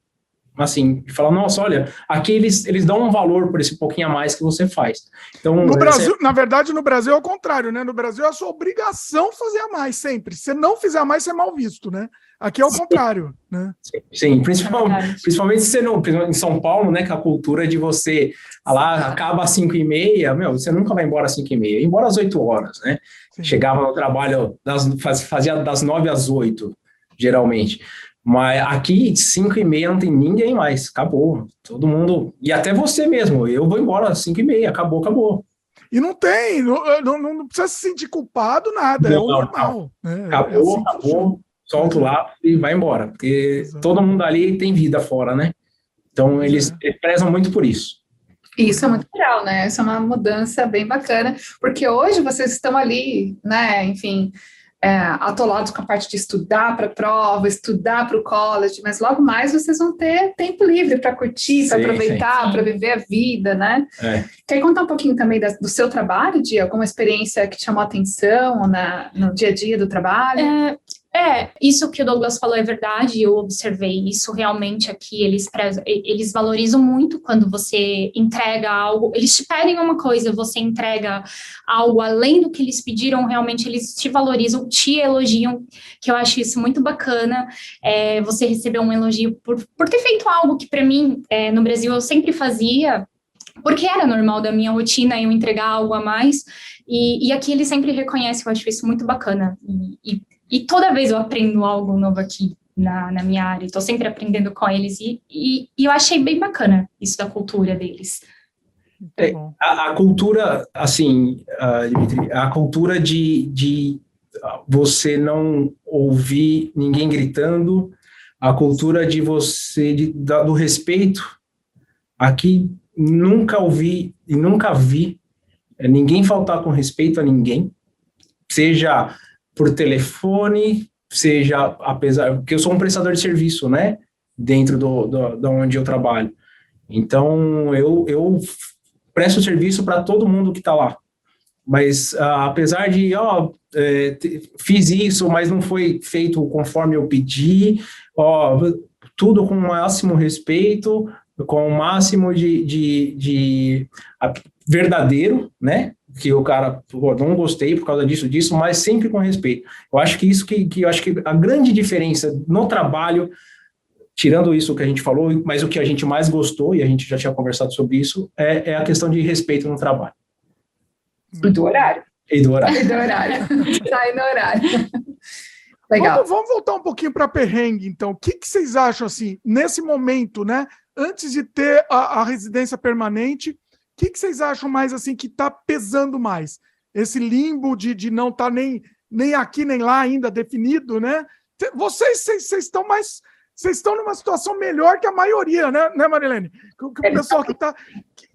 Assim, de falar, nossa, olha, aqui eles dão um valor por esse pouquinho a mais que você faz. Então, no Brasil, na verdade, no Brasil é o contrário, né? No Brasil é a sua obrigação fazer a mais, sempre. Se você não fizer a mais, você é mal visto, né? Aqui é o contrário, né? Sim, principalmente se você não, em São Paulo, né, que a cultura de você lá acaba às 5h30, você nunca vai embora às 5h30, ia embora às 8 horas, né? Sim. Chegava no trabalho, fazia das 9 às 8, geralmente. Mas aqui, 5h30, não tem ninguém mais. Acabou. Todo mundo... E até você mesmo. Eu vou embora às 5h30. Acabou. E não tem... Não precisa se sentir culpado, nada. Não, é o normal. Né? Acabou. Solta o lápis e vai embora. Porque todo mundo ali tem vida fora, né? Então, eles prezam muito por isso. Isso é muito legal, né? Isso é uma mudança bem bacana. Porque hoje vocês estão ali, né? Enfim... atolados com a parte de estudar para a prova, estudar para o college, mas logo mais vocês vão ter tempo livre para curtir, para aproveitar, para viver a vida, né? Quer contar um pouquinho também do seu trabalho, de alguma experiência que te chamou a atenção no dia a dia do trabalho? Isso que o Douglas falou é verdade, eu observei isso realmente aqui, eles valorizam muito quando você entrega algo, eles te pedem uma coisa, você entrega algo além do que eles pediram, realmente eles te valorizam, te elogiam, que eu acho isso muito bacana, você receber um elogio por ter feito algo que para mim, no Brasil, eu sempre fazia, porque era normal da minha rotina eu entregar algo a mais, e aqui eles sempre reconhecem, eu acho isso muito bacana, e toda vez eu aprendo algo novo aqui na minha área, estou sempre aprendendo com eles, e eu achei bem bacana isso da cultura deles. A cultura, assim, Dimitri, a cultura de você não ouvir ninguém gritando, a cultura de você, do respeito, aqui nunca ouvi e nunca vi ninguém faltar com respeito a ninguém, seja por telefone, seja porque eu sou um prestador de serviço, né, dentro da onde eu trabalho. Então, eu presto serviço para todo mundo que está lá. Mas, apesar de, fiz isso, mas não foi feito conforme eu pedi, tudo com o máximo respeito, com o máximo de verdadeiro, né, que o cara, pô, não gostei por causa disso, mas sempre com respeito. Eu acho que isso que eu acho que a grande diferença no trabalho, tirando isso que a gente falou, mas o que a gente mais gostou, e a gente já tinha conversado sobre isso, é a questão de respeito no trabalho. E do horário. E do horário. E do horário. Sai no horário. Legal. Vamos voltar um pouquinho para perrengue, então. O que vocês acham, assim, nesse momento, né? Antes de ter a residência permanente, o que vocês acham mais, assim, que está pesando mais? Esse limbo de não estar nem aqui, nem lá ainda definido, né? Vocês estão mais... Vocês estão numa situação melhor que a maioria, né Marilene? Que o pessoal que está...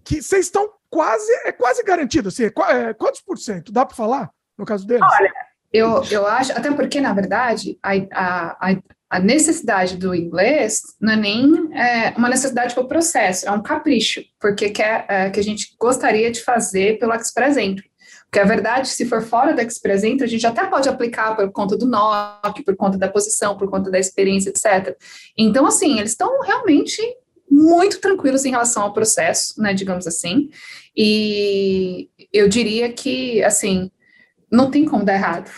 Que vocês estão quase garantido, assim, quantos por cento? Dá para falar, no caso deles? Olha, eu acho, até porque, na verdade, a necessidade do inglês não é nem uma necessidade para o processo, é um capricho, porque que a gente gostaria de fazer pelo Express Entry. Porque a verdade, se for fora do Express Entry, a gente até pode aplicar por conta do NOC, por conta da posição, por conta da experiência, etc. Então, assim, eles estão realmente muito tranquilos em relação ao processo, né, digamos assim, e eu diria que, assim, não tem como dar errado,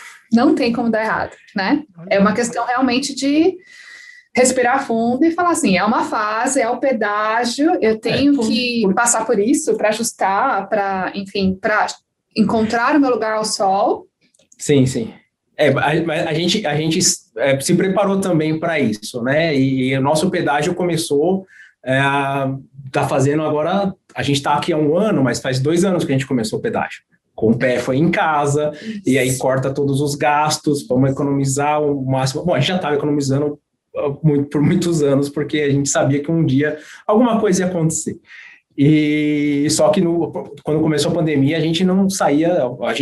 né, é uma questão realmente de respirar fundo e falar assim, é uma fase, é o pedágio, eu tenho que passar por isso para ajustar, para, enfim, para encontrar o meu lugar ao sol. Sim. A gente se preparou também para isso, né, e o nosso pedágio começou... tá fazendo agora, a gente está aqui há 1 ano, mas faz 2 anos que a gente começou o pedágio. Com o pé foi em casa, e aí corta todos os gastos, vamos economizar o máximo. Bom, a gente já estava economizando por muitos anos, porque a gente sabia que um dia alguma coisa ia acontecer. E só que quando começou a pandemia, a gente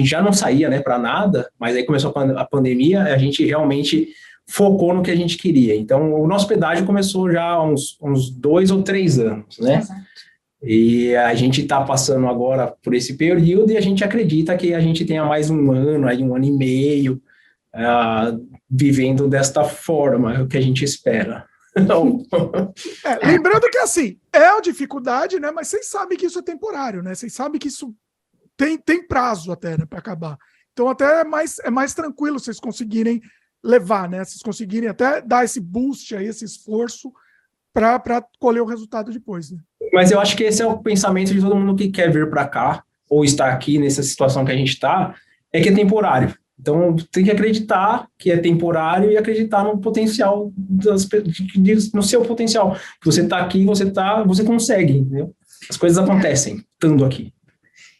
já não saía, né, para nada, mas aí começou a pandemia, a gente realmente focou no que a gente queria. Então, o nosso pedágio começou já há uns 2 ou 3 anos, né? Exato. E a gente está passando agora por esse período e a gente acredita que a gente tenha mais 1 ano, aí 1 ano e meio, vivendo desta forma, é o que a gente espera. Então... lembrando que, assim, é uma dificuldade, né? Mas vocês sabem que isso é temporário, né? Vocês sabem que isso tem prazo até, né, para acabar. Então, até é mais tranquilo vocês conseguirem levar, né? Vocês conseguirem até dar esse boost aí, esse esforço para colher o resultado depois, né? Mas eu acho que esse é o pensamento de todo mundo que quer vir para cá ou estar aqui nessa situação que a gente está, é que é temporário. Então, tem que acreditar que é temporário e acreditar no potencial, no seu potencial. Que você está aqui, você consegue, entendeu? As coisas acontecem, estando aqui.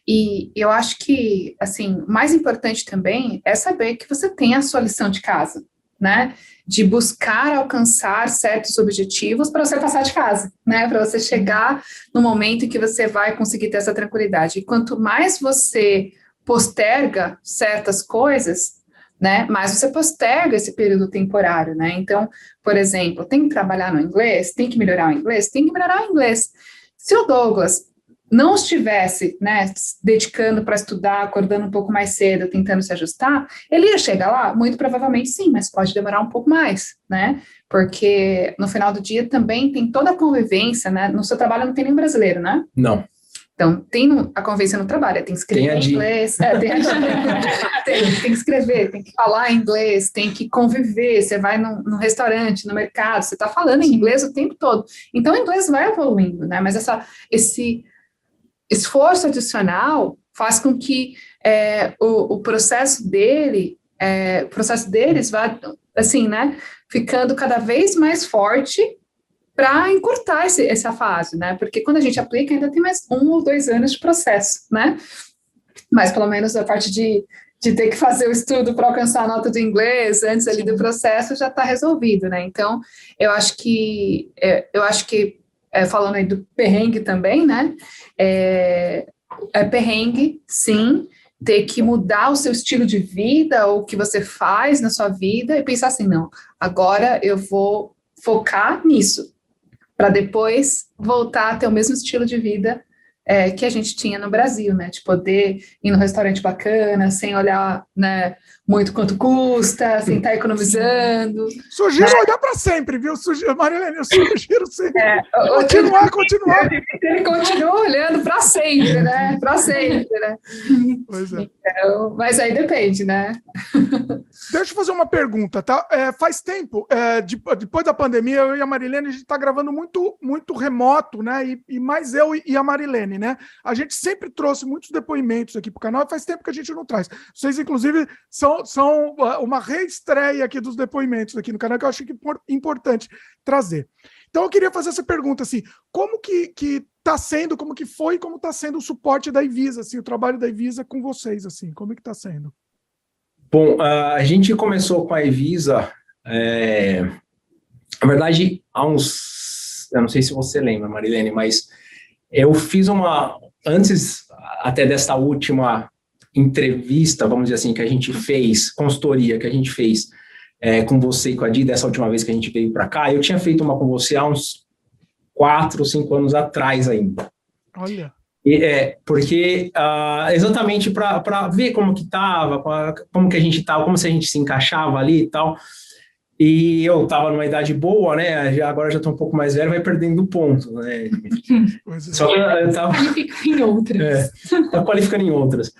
E eu acho que, assim, o mais importante também é saber que você tem a sua lição de casa, né? De buscar alcançar certos objetivos para você passar de fase, né? Para você chegar no momento em que você vai conseguir ter essa tranquilidade. E quanto mais você posterga certas coisas, né? Mais você posterga esse período temporário, né? Então, por exemplo, tem que trabalhar no inglês, tem que melhorar o inglês, tem que melhorar o inglês. Se o Douglas não estivesse, né, dedicando para estudar, acordando um pouco mais cedo, tentando se ajustar, ele ia chegar lá? Muito provavelmente sim, mas pode demorar um pouco mais, né, porque no final do dia também tem toda a convivência, né, no seu trabalho não tem nenhum brasileiro, né? Não. Então, tem a convivência no trabalho, tem que escrever em inglês, tem que escrever, tem que falar inglês, tem que conviver, você vai no restaurante, no mercado, você está falando em inglês o tempo todo. Então, o inglês vai evoluindo, né, mas esse esforço adicional faz com que o processo deles vá, assim, né, ficando cada vez mais forte para encurtar essa fase, né, porque quando a gente aplica ainda tem mais 1 ou 2 anos de processo, né, mas pelo menos a parte de ter que fazer o estudo para alcançar a nota do inglês antes ali do processo já está resolvido, né, então eu acho que falando aí do perrengue também, né, é perrengue, sim, ter que mudar o seu estilo de vida, ou o que você faz na sua vida, e pensar assim, não, agora eu vou focar nisso, para depois voltar a ter o mesmo estilo de vida que a gente tinha no Brasil, né? De poder ir num restaurante bacana, sem olhar, né, muito quanto custa, sem estar economizando. Sugiro olhar para sempre, viu? Marilene, eu sugiro sempre. Continuar. Ele continua olhando para sempre, né? Para sempre, né? Pois é. Então, mas aí depende, né? Deixa eu fazer uma pergunta, tá? Faz tempo, depois da pandemia, eu e a Marilene, a gente está gravando muito remoto, né? E mais eu e a Marilene, né? A gente sempre trouxe muitos depoimentos aqui para o canal e faz tempo que a gente não traz. Vocês, inclusive, são uma reestreia aqui dos depoimentos aqui no canal, que eu acho que é importante trazer. Então, eu queria fazer essa pergunta, assim, como que está sendo, como que foi, como está sendo o suporte da Evisa, assim, o trabalho da Evisa com vocês, assim, como é que está sendo? Bom, a gente começou com a Evisa, na verdade, eu não sei se você lembra, Marilene, mas eu fiz antes até dessa última entrevista, vamos dizer assim, que a gente fez, consultoria que a gente fez com você e com a Di, dessa última vez que a gente veio para cá, eu tinha feito uma com você há uns 4 ou 5 anos atrás ainda. Olha. Porque exatamente para ver como que estava, como que a gente estava, como se a gente se encaixava ali e tal. E eu estava numa idade boa, né? Agora já estou um pouco mais velho, vai perdendo ponto, né? Só que eu estava qualificando em outras. Tá qualificando em outras.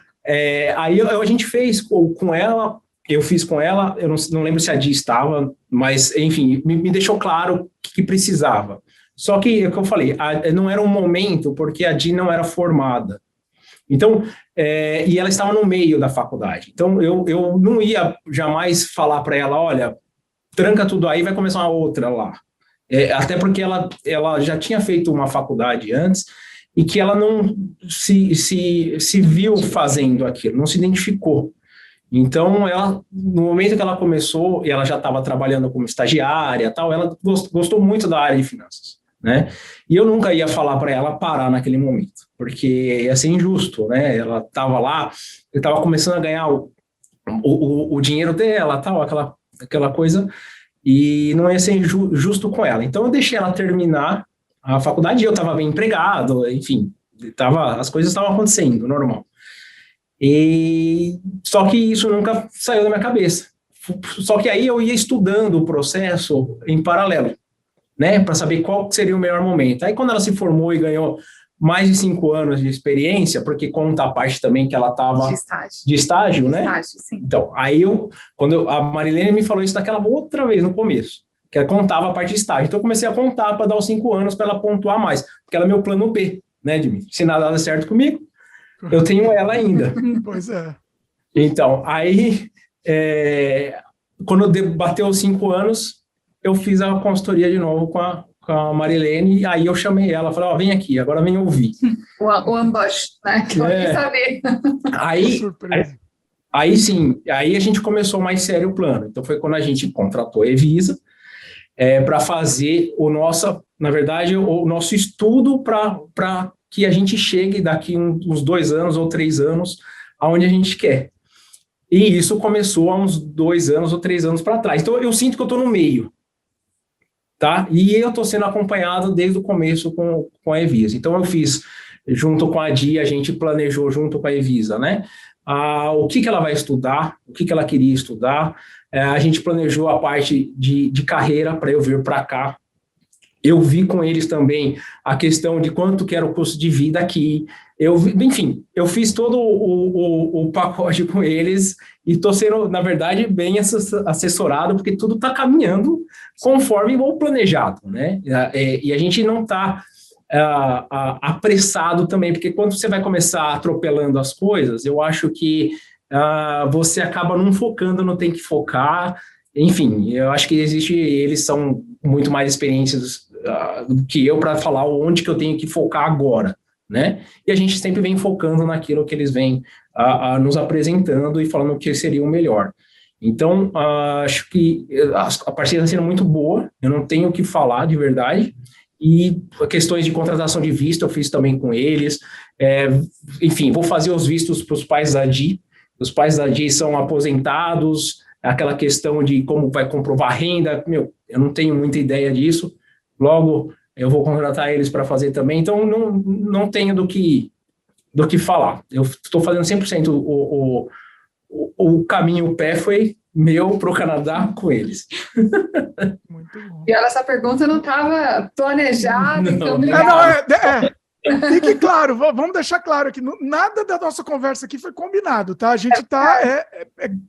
Aí a gente fez com ela, eu fiz com ela, eu não lembro se a Di estava, mas, enfim, me deixou claro o que precisava. Só que, é o que eu falei, não era um momento, porque a Di não era formada. Então, e ela estava no meio da faculdade. Então, eu não ia jamais falar para ela, olha, tranca tudo aí, vai começar uma outra lá. Até porque ela já tinha feito uma faculdade antes e que ela não se viu fazendo aquilo, não se identificou. Então, no momento que ela começou, e ela já estava trabalhando como estagiária, tal, ela gostou muito da área de finanças, né? E eu nunca ia falar para ela parar naquele momento, porque ia ser injusto, né? Ela estava lá, eu estava começando a ganhar o dinheiro dela, tal, aquela coisa, e não ia ser justo com ela. Então, eu deixei ela terminar a faculdade, eu estava bem empregado, enfim, as coisas estavam acontecendo, normal. Só que isso nunca saiu da minha cabeça. Só que aí eu ia estudando o processo em paralelo, né, para saber qual seria o melhor momento. Aí quando ela se formou e ganhou mais de 5 anos de experiência, porque conta a parte também que ela estava de estágio, né? Estágio, sim. Então, aí a Marilene me falou isso daquela outra vez no começo, que ela contava a parte de estágio. Então eu comecei a contar para dar os 5 anos para ela pontuar mais, porque ela é meu plano B, né, Dimitri? Se nada dá certo comigo, eu tenho ela ainda. Pois é. Então, aí, quando bateu os 5 anos, eu fiz a consultoria de novo com a Marilene, e aí eu chamei ela, falei, vem aqui, agora vem ouvir. O ambush, né? Que eu quis saber. Aí sim, aí a gente começou mais sério o plano. Então foi quando a gente contratou a Evisa para fazer na verdade, o nosso estudo para que a gente chegue daqui uns 2 anos ou 3 anos aonde a gente quer. E isso começou há uns 2 anos ou 3 anos para trás. Então eu sinto que eu estou no meio. Tá? E eu estou sendo acompanhado desde o começo com a Evisa. Então, eu fiz, junto com a Di, a gente planejou junto com a Evisa, né? O que ela vai estudar, o que ela queria estudar. A gente planejou a parte de carreira para eu vir para cá. Eu vi com eles também a questão de quanto que era o custo de vida aqui. Enfim, eu fiz todo o pacote com eles e estou sendo, na verdade, bem assessorado, porque tudo está caminhando conforme o planejado, né? E a gente não está apressado também, porque quando você vai começar atropelando as coisas, eu acho que você acaba não focando, não tem que focar. Enfim, eu acho que eles são muito mais experientes do que eu para falar onde que eu tenho que focar agora, né? E a gente sempre vem focando naquilo que eles vêm nos apresentando e falando o que seria o melhor. Então, acho que a parceria está sendo muito boa, eu não tenho o que falar de verdade, e questões de contratação de visto eu fiz também com eles, enfim, vou fazer os vistos para os pais da Di. Os pais da Di são aposentados, aquela questão de como vai comprovar a renda, eu não tenho muita ideia disso. Logo, eu vou contratar eles para fazer também, então não tenho do que falar. Eu estou fazendo 100% o caminho, o pé foi meu para o Canadá com eles. Muito bom. E olha, essa pergunta não estava planejada, então fique claro, vamos deixar claro que nada da nossa conversa aqui foi combinado, tá? A gente está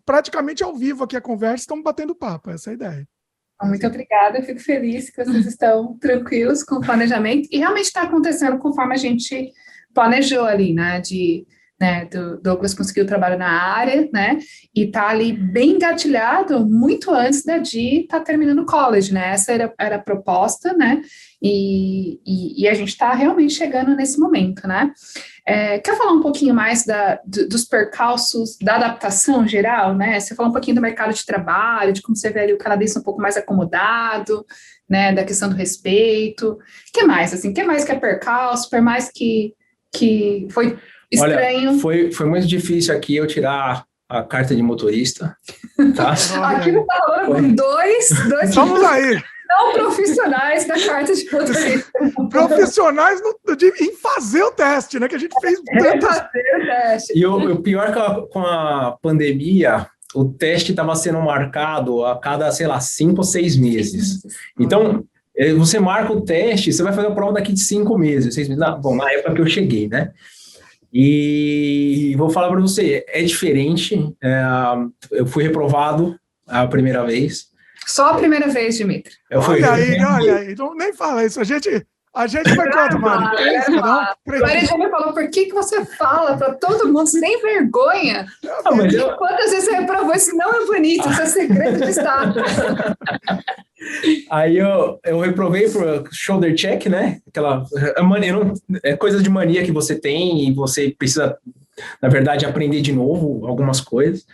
praticamente ao vivo aqui a conversa, estamos batendo papo, essa é a ideia. Muito obrigada, eu fico feliz que vocês estão tranquilos com o planejamento e realmente está acontecendo conforme a gente planejou ali, né, do Douglas conseguiu trabalho na área, né, e tá ali bem engatilhado muito antes da Di tá terminando o college, né, essa era a proposta, né, e a gente tá realmente chegando nesse momento, né. Quer falar um pouquinho mais dos percalços da adaptação geral, né, você falou um pouquinho do mercado de trabalho, de como você vê ali o canadense um pouco mais acomodado, né, da questão do respeito, o que mais, assim, o que mais que é percalço, por mais que foi estranho. Olha, foi muito difícil aqui eu tirar a carta de motorista, tá? Aqui não tá falando com dois Vamos aí. Não profissionais da carta de motorista. Profissionais em fazer o teste, né? Que a gente fez fazer o teste. E o pior que com a pandemia, o teste estava sendo marcado a cada, 5 ou 6 meses. Então, você marca o teste, você vai fazer a prova daqui de 5 meses, 6 meses. Bom, na época que eu cheguei, né? E vou falar para você, é diferente. Eu fui reprovado a primeira vez. Só a primeira vez, Dimitri. Olha aí. Então, nem fala isso. A gente foi quanto, Mari? Maria já me falou, por que você fala para todo mundo sem vergonha? Quantas vezes você reprovou? Isso não é bonito, isso é segredo de Estado. Aí eu reprovei por shoulder check, né? É coisa de mania que você tem e você precisa, na verdade, aprender de novo algumas coisas.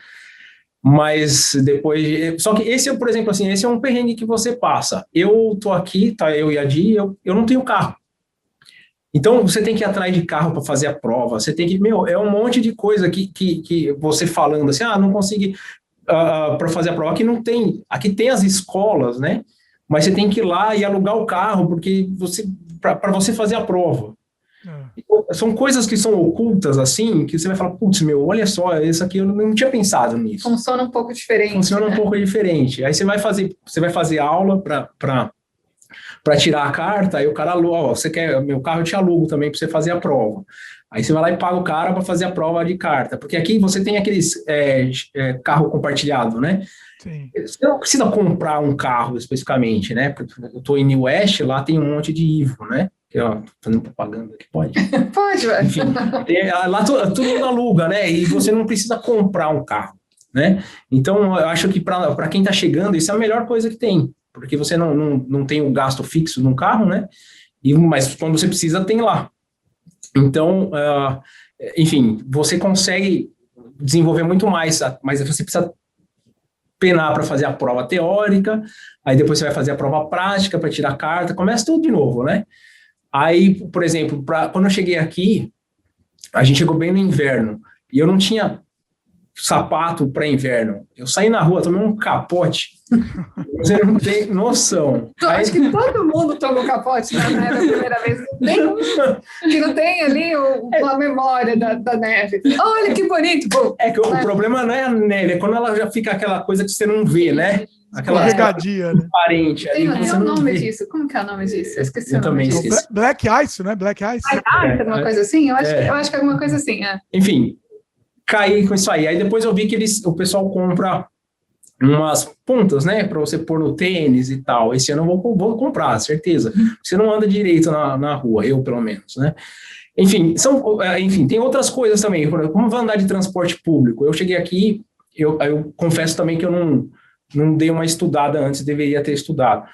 Mas depois... Só que esse, por exemplo, assim, esse é um perrengue que você passa. Eu tô aqui, tá eu e a Di, eu não tenho carro. Então, você tem que ir atrás de carro para fazer a prova. Você tem que... é um monte de coisa que você falando assim, não consegui... para fazer a prova, aqui tem as escolas, né? Mas você tem que ir lá e alugar o carro porque para você fazer a prova. Então, são coisas que são ocultas assim, que você vai falar, putz, olha só, isso aqui eu não tinha pensado nisso. Funciona um pouco diferente. Um pouco diferente. Aí você vai fazer aula para tirar a carta, aí o cara aluga, você quer meu carro, eu te alugo também para você fazer a prova. Aí você vai lá e paga o cara para fazer a prova de carta, porque aqui você tem aqueles carro compartilhado, né? Sim. Você não precisa comprar um carro especificamente, né? Porque eu estou em New West, lá tem um monte de Ivo, né? Fazendo propaganda aqui, pode? Pode, velho. Enfim, lá todo mundo aluga, né? E você não precisa comprar um carro, né? Então, eu acho que para quem está chegando, isso é a melhor coisa que tem, porque você não tem o gasto fixo num carro, né? Mas quando você precisa, tem lá. Então, enfim, você consegue desenvolver muito mais, mas você precisa penar para fazer a prova teórica, aí depois você vai fazer a prova prática para tirar a carta, começa tudo de novo, né? Aí, por exemplo, quando eu cheguei aqui, a gente chegou bem no inverno, e eu não tinha sapato para inverno. Eu saí na rua, tomei um capote. Você não tem noção. Acho que todo mundo tomou capote na neve a primeira vez. Nenhum que não tem ali uma memória da neve. Olha que bonito. Pô, que o problema não é a neve, é quando ela já fica aquela coisa que você não vê, né? Aquela regadia, né? Parente. Tem o nome disso. Como que é o nome disso? Eu esqueci o nome também disso. esqueci. Black Ice, né? Black Ice. Alguma coisa assim? Eu acho que é alguma coisa assim. Enfim, caí com isso aí. Aí depois eu vi que o pessoal compra umas pontas, né, para você pôr no tênis e tal. Esse ano eu vou comprar, certeza. Você não anda direito na rua, eu pelo menos, né? Enfim, tem outras coisas também. Como vai andar de transporte público? Eu cheguei aqui, eu confesso também que eu não dei uma estudada antes, deveria ter estudado.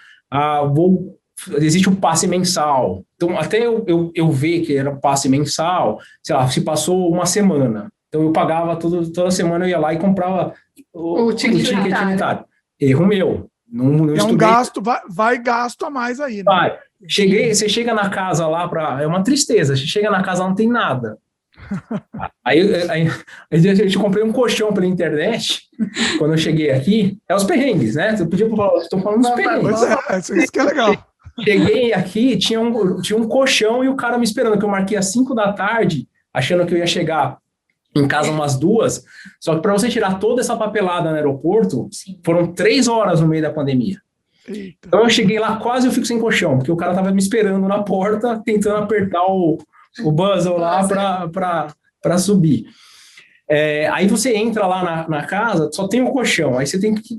Existe um passe mensal. Então, até eu ver que era um passe mensal, sei lá, se passou uma semana. Então, eu pagava toda semana, eu ia lá e comprava o ticket unitário. Erro meu. Não é um gasto, vai gasto a mais aí, né? Vai. Você chega na casa lá, é uma tristeza. Você chega na casa, não tem nada. Aí eu comprei um colchão pela internet, quando eu cheguei aqui. É os perrengues, né? Você podia falar, estou falando dos perrengues. Pois isso que é legal. Cheguei aqui, tinha um colchão e o cara me esperando, que eu marquei às 5 da tarde, achando que eu ia chegar em casa umas 2, só que para você tirar toda essa papelada no aeroporto, foram 3 horas no meio da pandemia. Eita. Então eu cheguei lá, quase eu fico sem colchão, porque o cara tava me esperando na porta, tentando apertar o buzzer lá para subir. Aí você entra lá na casa, só tem um colchão, aí você tem que...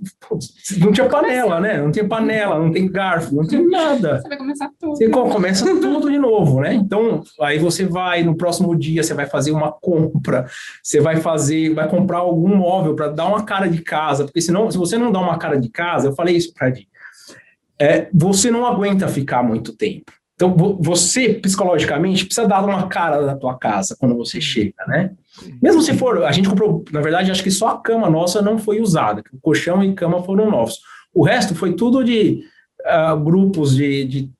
Não tinha panela, né? Não tem panela, não tem garfo, não tem nada. Você vai começar tudo. Você começa tudo de novo, né? Então, aí você vai, no próximo dia, você vai fazer uma compra, você vai comprar algum móvel para dar uma cara de casa, porque senão, se você não dá uma cara de casa, eu falei isso para a Di, você não aguenta ficar muito tempo. Então, você, psicologicamente, precisa dar uma cara da tua casa quando você chega, né? Mesmo se for... A gente comprou... Na verdade, acho que só a cama nossa não foi usada. O colchão e cama foram novos. O resto foi tudo de grupos de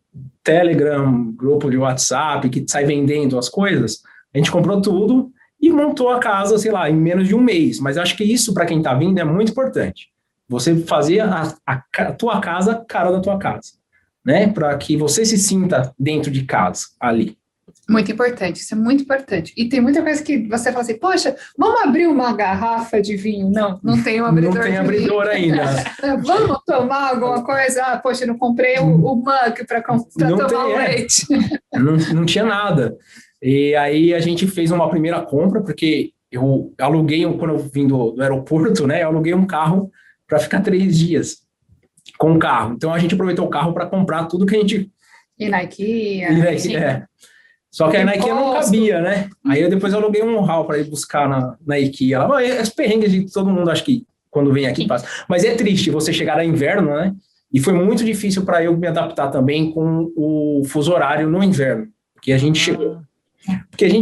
Telegram, grupo de WhatsApp, que sai vendendo as coisas. A gente comprou tudo e montou a casa, sei lá, em menos de um mês. Mas acho que isso, para quem está vindo, é muito importante. Você fazer a tua casa, cara da tua casa. Né, para que você se sinta dentro de casa, ali. Muito importante, isso é muito importante. E tem muita coisa que você fala assim, poxa, vamos abrir uma garrafa de vinho? Não tem um abridor. Não tem abridor ainda. Vamos tomar alguma coisa? Poxa, eu não comprei o mug para tomar o leite. Não tinha nada. E aí a gente fez uma primeira compra, porque eu aluguei, quando eu vim do aeroporto, né, eu aluguei um carro para ficar 3 dias. Com o carro. Então, a gente aproveitou o carro para comprar tudo que a gente... E na IKEA. Só que aí na IKEA não cabia, né? Aí depois eu aluguei um hall para ir buscar na IKEA. As perrengues de todo mundo, acho que quando vem aqui passa. Mas é triste você chegar no inverno, né? E foi muito difícil para eu me adaptar também com o fuso horário no inverno. Porque a gente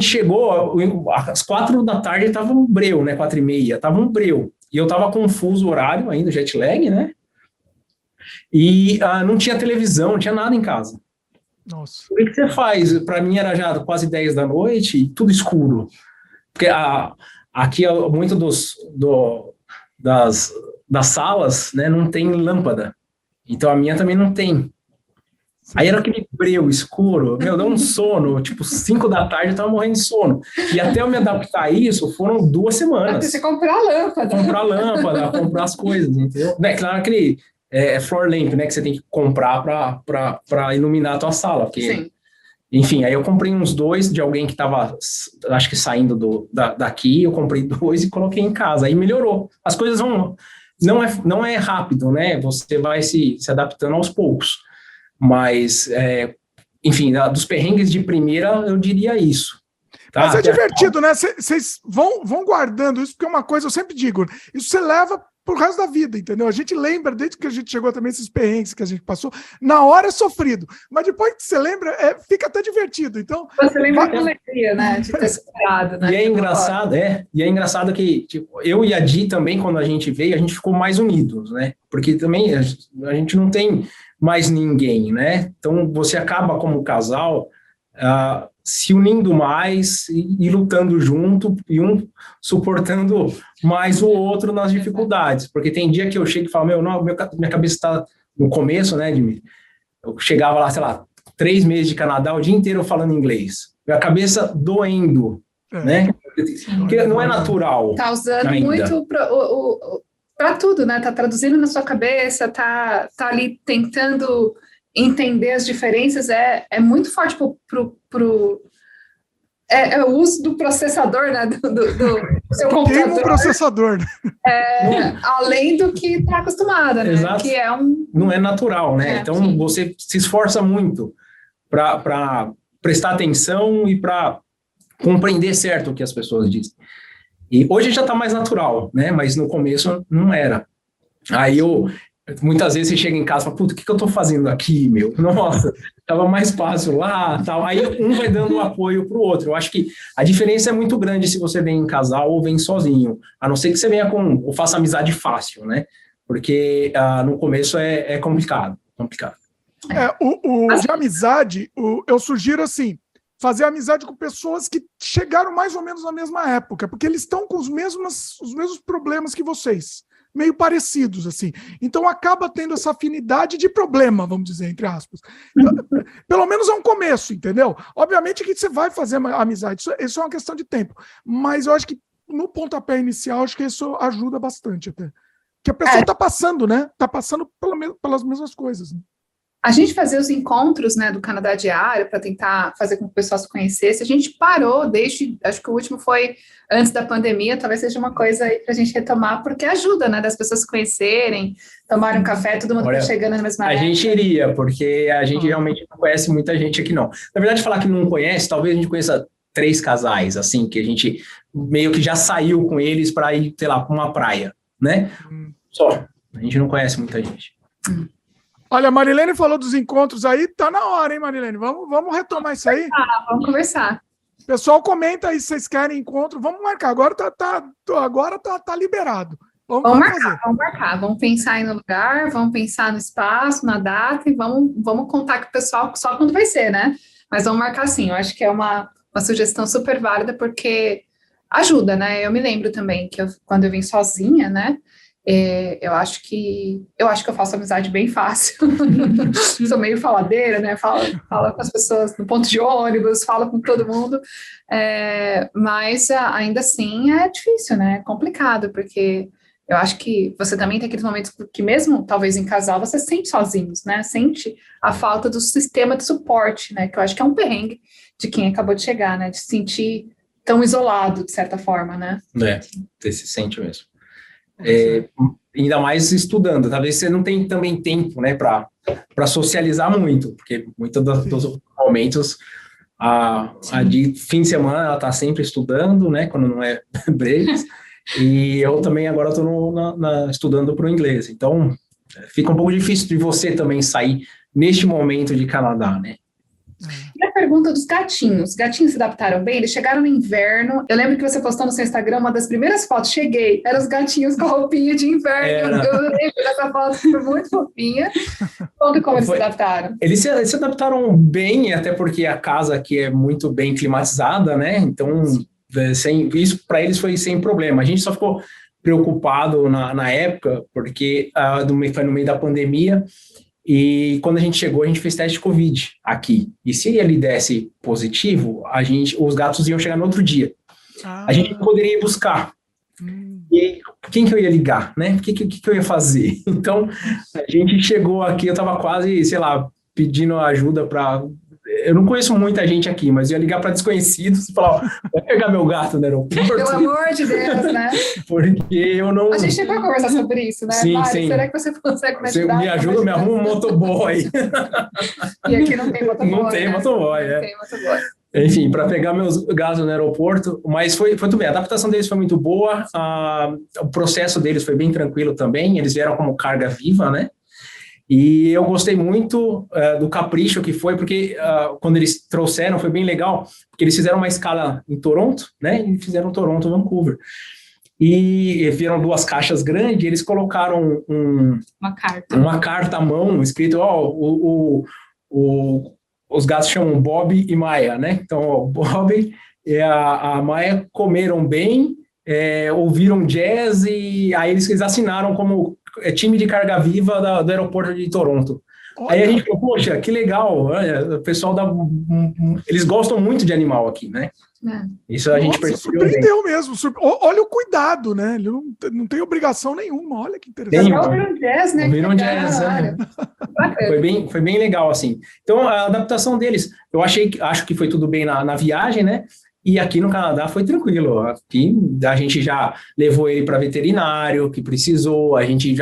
chegou às 4 da tarde, estava um breu, né? 4h30, estava um breu. E eu estava com um fuso horário ainda, jet lag, né? E não tinha televisão, não tinha nada em casa. Nossa. O que você faz? Para mim era já quase 10 da noite, tudo escuro. Porque aqui muito das salas, né, não tem lâmpada. Então a minha também não tem. Aí era aquele breu escuro, deu um sono, tipo 5 da tarde eu tava morrendo de sono. E até eu me adaptar a isso, foram 2 semanas. Até você comprar lâmpada. Comprar as coisas, entendeu? Claro, aquele floor lamp, né, que você tem que comprar para iluminar a tua sala. Porque, sim. Enfim, aí eu comprei uns 2 de alguém que tava, acho que saindo daqui, eu comprei 2 e coloquei em casa. Aí melhorou. As coisas vão... Não é rápido, né? Você vai se adaptando aos poucos. Mas, enfim, dos perrengues de primeira, eu diria isso. Tá? Mas é divertido, né? Vocês vão guardando isso, porque é uma coisa, eu sempre digo, isso você leva pro resto da vida, entendeu? A gente lembra, desde que a gente chegou também, esses perrengues que a gente passou, na hora é sofrido, mas depois que você lembra, fica até divertido. Então, você lembra da alegria, né? De ter superado, né? E é engraçado que tipo, eu e a Di também, quando a gente veio, a gente ficou mais unidos, né? Porque também a gente não tem mais ninguém, né? Então você acaba como casal se unindo mais e lutando junto e um suportando mais o outro nas dificuldades, porque tem dia que eu chego e falo, minha cabeça está no começo, né, Edmir? Eu chegava lá, sei lá, 3 meses de Canadá, o dia inteiro falando inglês, minha cabeça doendo, né? Porque não é natural. Tá usando ainda muito para tudo, né? Tá traduzindo na sua cabeça, tá ali tentando entender as diferenças, é muito forte pro o uso do processador, né? Do seu computador. Tem um processador. Além do que está acostumada, né? Exato. Que não é natural, né? Então sim. Você se esforça muito para prestar atenção e para compreender certo o que as pessoas dizem. E hoje já está mais natural, né? Mas no começo não era. Aí muitas vezes você chega em casa e fala, puta, o que eu tô fazendo aqui, meu? Nossa, tava mais fácil lá, tal. Aí um vai dando apoio pro outro. Eu acho que a diferença é muito grande se você vem em casal ou vem sozinho. A não ser que você venha ou faça amizade fácil, né? Porque no começo é complicado. De amizade, eu sugiro assim, fazer amizade com pessoas que chegaram mais ou menos na mesma época, porque eles estão com os mesmos problemas que vocês. meio parecidos, assim. Então acaba tendo essa afinidade de problema, vamos dizer, entre aspas. Então, pelo menos é um começo, entendeu? Obviamente que você vai fazer amizade, isso é uma questão de tempo. Mas eu acho que no pontapé inicial, acho que isso ajuda bastante até. Que a pessoa está passando, né? Está passando pelas mesmas coisas. Né? A gente fazia os encontros, né, do Canadá Diário para tentar fazer com que o pessoal se conhecesse. A gente parou acho que o último foi antes da pandemia, talvez seja uma coisa aí para a gente retomar, porque ajuda, né, das pessoas se conhecerem, tomarem um café, todo mundo tá chegando na mesma época. A gente iria, porque a gente realmente não conhece muita gente aqui, não. Na verdade, falar que não conhece, talvez a gente conheça 3 casais, assim, que a gente meio que já saiu com eles para ir, sei lá, para uma praia, né? Só. A gente não conhece muita gente. Olha, a Marilene falou dos encontros aí, tá na hora, hein, Marilene? Vamos retomar isso aí? Vamos conversar. Pessoal, comenta aí se vocês querem encontro. Vamos marcar. Agora tá liberado. Vamos marcar. Vamos pensar aí no lugar, vamos pensar no espaço, na data e vamos contar com o pessoal só quando vai ser, né? Mas vamos marcar sim. Eu acho que é uma sugestão super válida porque ajuda, né? Eu me lembro também que quando eu vim sozinha, né? Eu acho que eu faço amizade bem fácil. Sou meio faladeira, né? Falo com as pessoas no ponto de ônibus, falo com todo mundo. Mas ainda assim é difícil, né? É complicado, porque eu acho que você também tem aqueles momentos que mesmo, talvez em casal, você sente sozinhos, né? Sente a falta do sistema de suporte, né? Que eu acho que é um perrengue de quem acabou de chegar, né? De se sentir tão isolado, de certa forma, né? Você se sente mesmo. Ainda mais estudando, talvez você não tenha também tempo, né, para socializar muito, porque muitos dos momentos a de fim de semana ela está sempre estudando, né, quando não é breaks, e eu também agora estou estudando para o inglês, então fica um pouco difícil de você também sair neste momento de Canadá, né. E a pergunta dos gatinhos. Os gatinhos se adaptaram bem? Eles chegaram no inverno. Eu lembro que você postou no seu Instagram uma das primeiras fotos. Cheguei, eram os gatinhos com a roupinha de inverno. Eu lembro dessa foto, foi muito fofinha. Conta como eles se adaptaram. Eles se adaptaram bem, até porque a casa aqui é muito bem climatizada, né? Então, isso para eles foi sem problema. A gente só ficou preocupado na época, porque foi no meio da pandemia. E quando a gente chegou, a gente fez teste de Covid aqui. E se ele desse positivo, os gatos iam chegar no outro dia. A gente não poderia ir buscar. E quem que eu ia ligar, né? O que eu ia fazer? Então, a gente chegou aqui, eu estava quase, sei lá, pedindo ajuda para... Eu não conheço muita gente aqui, mas eu ia ligar para desconhecidos e falar, vai pegar meu gato no aeroporto. Pelo amor de Deus, né? Porque eu não... A gente chegou a conversar sobre isso, né? Sim, sim. Será que você consegue me ajudar? Você me ajuda, me arruma um motoboy. E aqui não tem motoboy, Não tem motoboy, Não tem motoboy. Enfim, para pegar meus gatos no aeroporto, mas foi tudo bem. A adaptação deles foi muito boa, o processo deles foi bem tranquilo também, eles vieram como carga viva, né? E eu gostei muito do capricho que foi, porque quando eles trouxeram foi bem legal, porque eles fizeram uma escala em Toronto, né? E fizeram Toronto, Vancouver. E vieram 2 caixas grandes, eles colocaram uma carta à mão, escrito, os gatos chamam Bob e Maia, né? Então, o Bob e a Maia comeram bem, ouviram jazz e aí eles assinaram como time de carga viva do aeroporto de Toronto. Olha. Aí a gente falou, poxa, que legal, olha, o pessoal eles gostam muito de animal aqui, né? Isso a gente percebeu. Surpreendeu mesmo. Olha o cuidado, né? Ele não tem obrigação nenhuma. Olha que interessante. Ouviram jazz, né? Ouviram jazz, foi bem legal, assim. Então, a adaptação deles, acho que foi tudo bem na viagem, né? E aqui no Canadá foi tranquilo. Aqui a gente já levou ele para veterinário, que precisou, a gente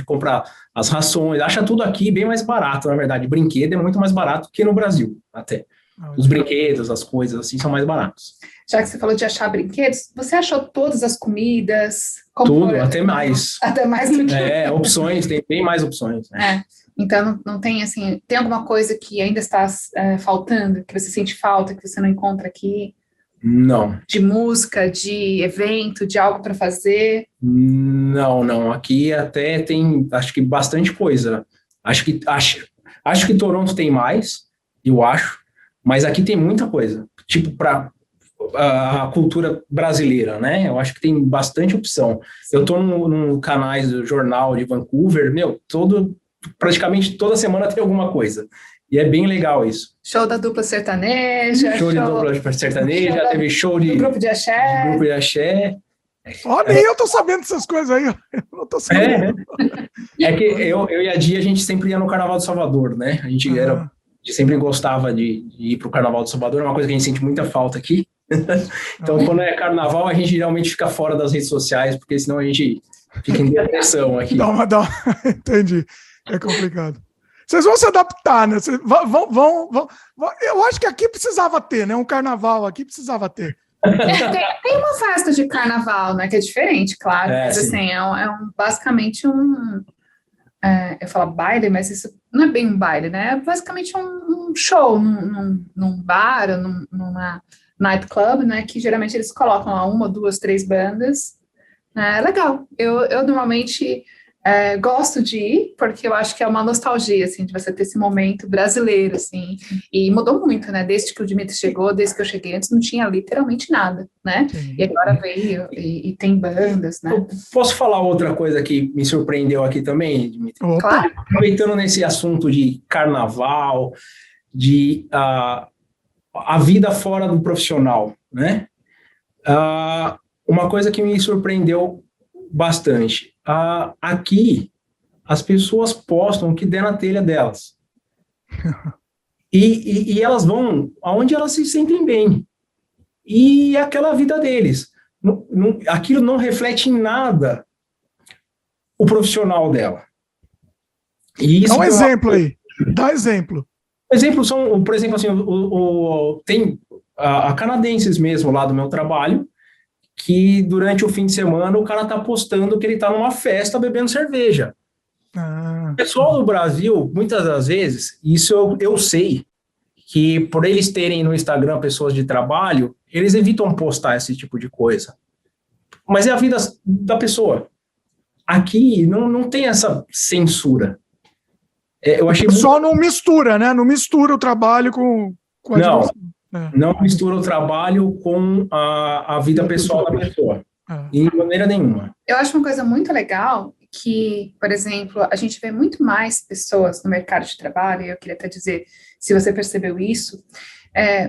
compra as rações, acha tudo aqui bem mais barato, na verdade. Brinquedo é muito mais barato que no Brasil, até. Os brinquedos, as coisas assim, são mais baratos. Já que você falou de achar brinquedos, você achou todas as comidas? Tudo, até mais. Até mais do que... opções, tem bem mais opções. Né? Então, não tem, assim, tem alguma coisa que ainda está faltando, que você sente falta, que você não encontra aqui? Não. De música, de evento, de algo para fazer? Não. Aqui até tem, acho que bastante coisa. Acho que Toronto tem mais, eu acho, mas aqui tem muita coisa. Tipo, a cultura brasileira, né? Eu acho que tem bastante opção. Eu estou num canais do jornal de Vancouver, praticamente toda semana tem alguma coisa. E é bem legal isso. Show da dupla sertaneja. Show de dupla sertaneja, teve show de grupo de axé. Grupo de axé. Nem eu tô sabendo dessas coisas aí. Eu não tô sabendo. É que eu e a Dia, a gente sempre ia no Carnaval de Salvador, né? A gente sempre gostava de ir pro Carnaval de Salvador, é uma coisa que a gente sente muita falta aqui. Então, quando é Carnaval, a gente geralmente fica fora das redes sociais, porque senão a gente fica em depressão aqui. Entendi. É complicado. Vocês vão se adaptar, né? Vocês vão. Eu acho que aqui precisava ter, né? Um carnaval aqui precisava ter. Tem uma festa de carnaval, né? Que é diferente, claro. Mas assim, basicamente eu falo baile, mas isso não é bem um baile, né? É basicamente um show num bar, numa nightclub, né? Que geralmente eles colocam lá 1, 2, 3 bandas. É legal. Eu normalmente gosto de ir, porque eu acho que é uma nostalgia, assim, de você ter esse momento brasileiro, assim, e mudou muito, né, desde que o Dimitri chegou, desde que eu cheguei, antes não tinha literalmente nada, né, e agora veio, e tem bandas, né. Eu posso falar outra coisa que me surpreendeu aqui também, Dimitri? Claro. Aproveitando nesse assunto de carnaval, de a vida fora do profissional, né, uma coisa que me surpreendeu bastante. Aqui, as pessoas postam o que der na telha delas. E elas vão aonde elas se sentem bem. E é aquela vida deles. Aquilo não reflete em nada o profissional dela. E isso dá um exemplo aí. Dá exemplo. Exemplos são, por exemplo, assim, tem a canadenses mesmo lá do meu trabalho, que durante o fim de semana o cara tá postando que ele tá numa festa bebendo cerveja. O pessoal do Brasil, muitas das vezes, isso eu sei, que por eles terem no Instagram pessoas de trabalho, eles evitam postar esse tipo de coisa. Mas é a vida da pessoa. Aqui não tem essa censura. Eu achei o pessoal não mistura, né? Não mistura o trabalho com a diversão. Não mistura o trabalho com a vida pessoal da pessoa. De maneira nenhuma. Eu acho uma coisa muito legal que, por exemplo, a gente vê muito mais pessoas no mercado de trabalho, e eu queria até dizer, se você percebeu isso,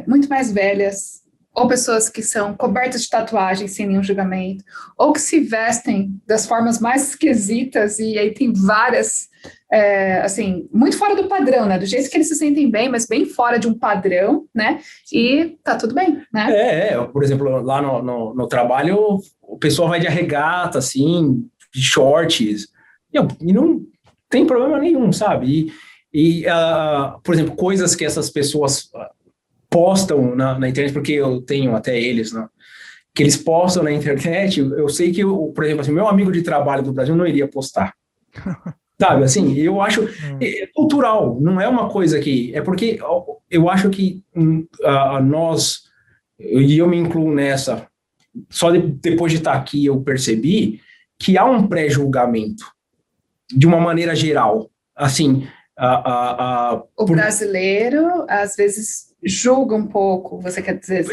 muito mais velhas, ou pessoas que são cobertas de tatuagens sem nenhum julgamento, ou que se vestem das formas mais esquisitas, e aí tem várias, assim, muito fora do padrão, né, do jeito que eles se sentem bem, mas bem fora de um padrão, né, e tá tudo bem, né. Por exemplo, lá no trabalho, o pessoal vai de regata, assim, de shorts, e não tem problema nenhum, sabe, por exemplo, coisas que essas pessoas postam na internet, porque eu tenho até eles, né, que eles postam na internet, eu sei que, por exemplo, assim, meu amigo de trabalho do Brasil não iria postar. Sabe, assim, eu acho cultural, não é uma coisa que... É porque eu acho que nós, e eu me incluo nessa, só depois de estar aqui eu percebi que há um pré-julgamento, de uma maneira geral. Assim... O brasileiro, às vezes, julga um pouco, você quer dizer?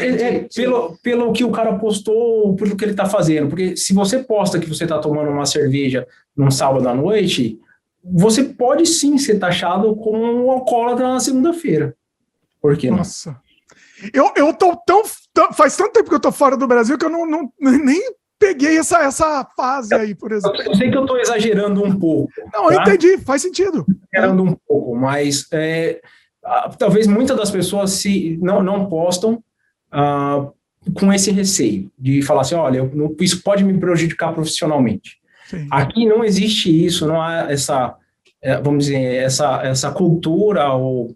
Pelo que o cara postou, pelo que ele está fazendo. Porque se você posta que você está tomando uma cerveja num sábado à noite, você pode sim ser taxado como um alcoólatra na segunda-feira. Por que não? Nossa. Eu tô faz tanto tempo que eu tô fora do Brasil que eu nem peguei essa fase aí, por exemplo. Eu sei que eu estou exagerando um pouco. Não, eu entendi, faz sentido. Exagerando um pouco, mas talvez muitas das pessoas não postam com esse receio de falar assim, olha, isso pode me prejudicar profissionalmente. Sim. Aqui não existe isso, não há essa, vamos dizer, essa cultura ou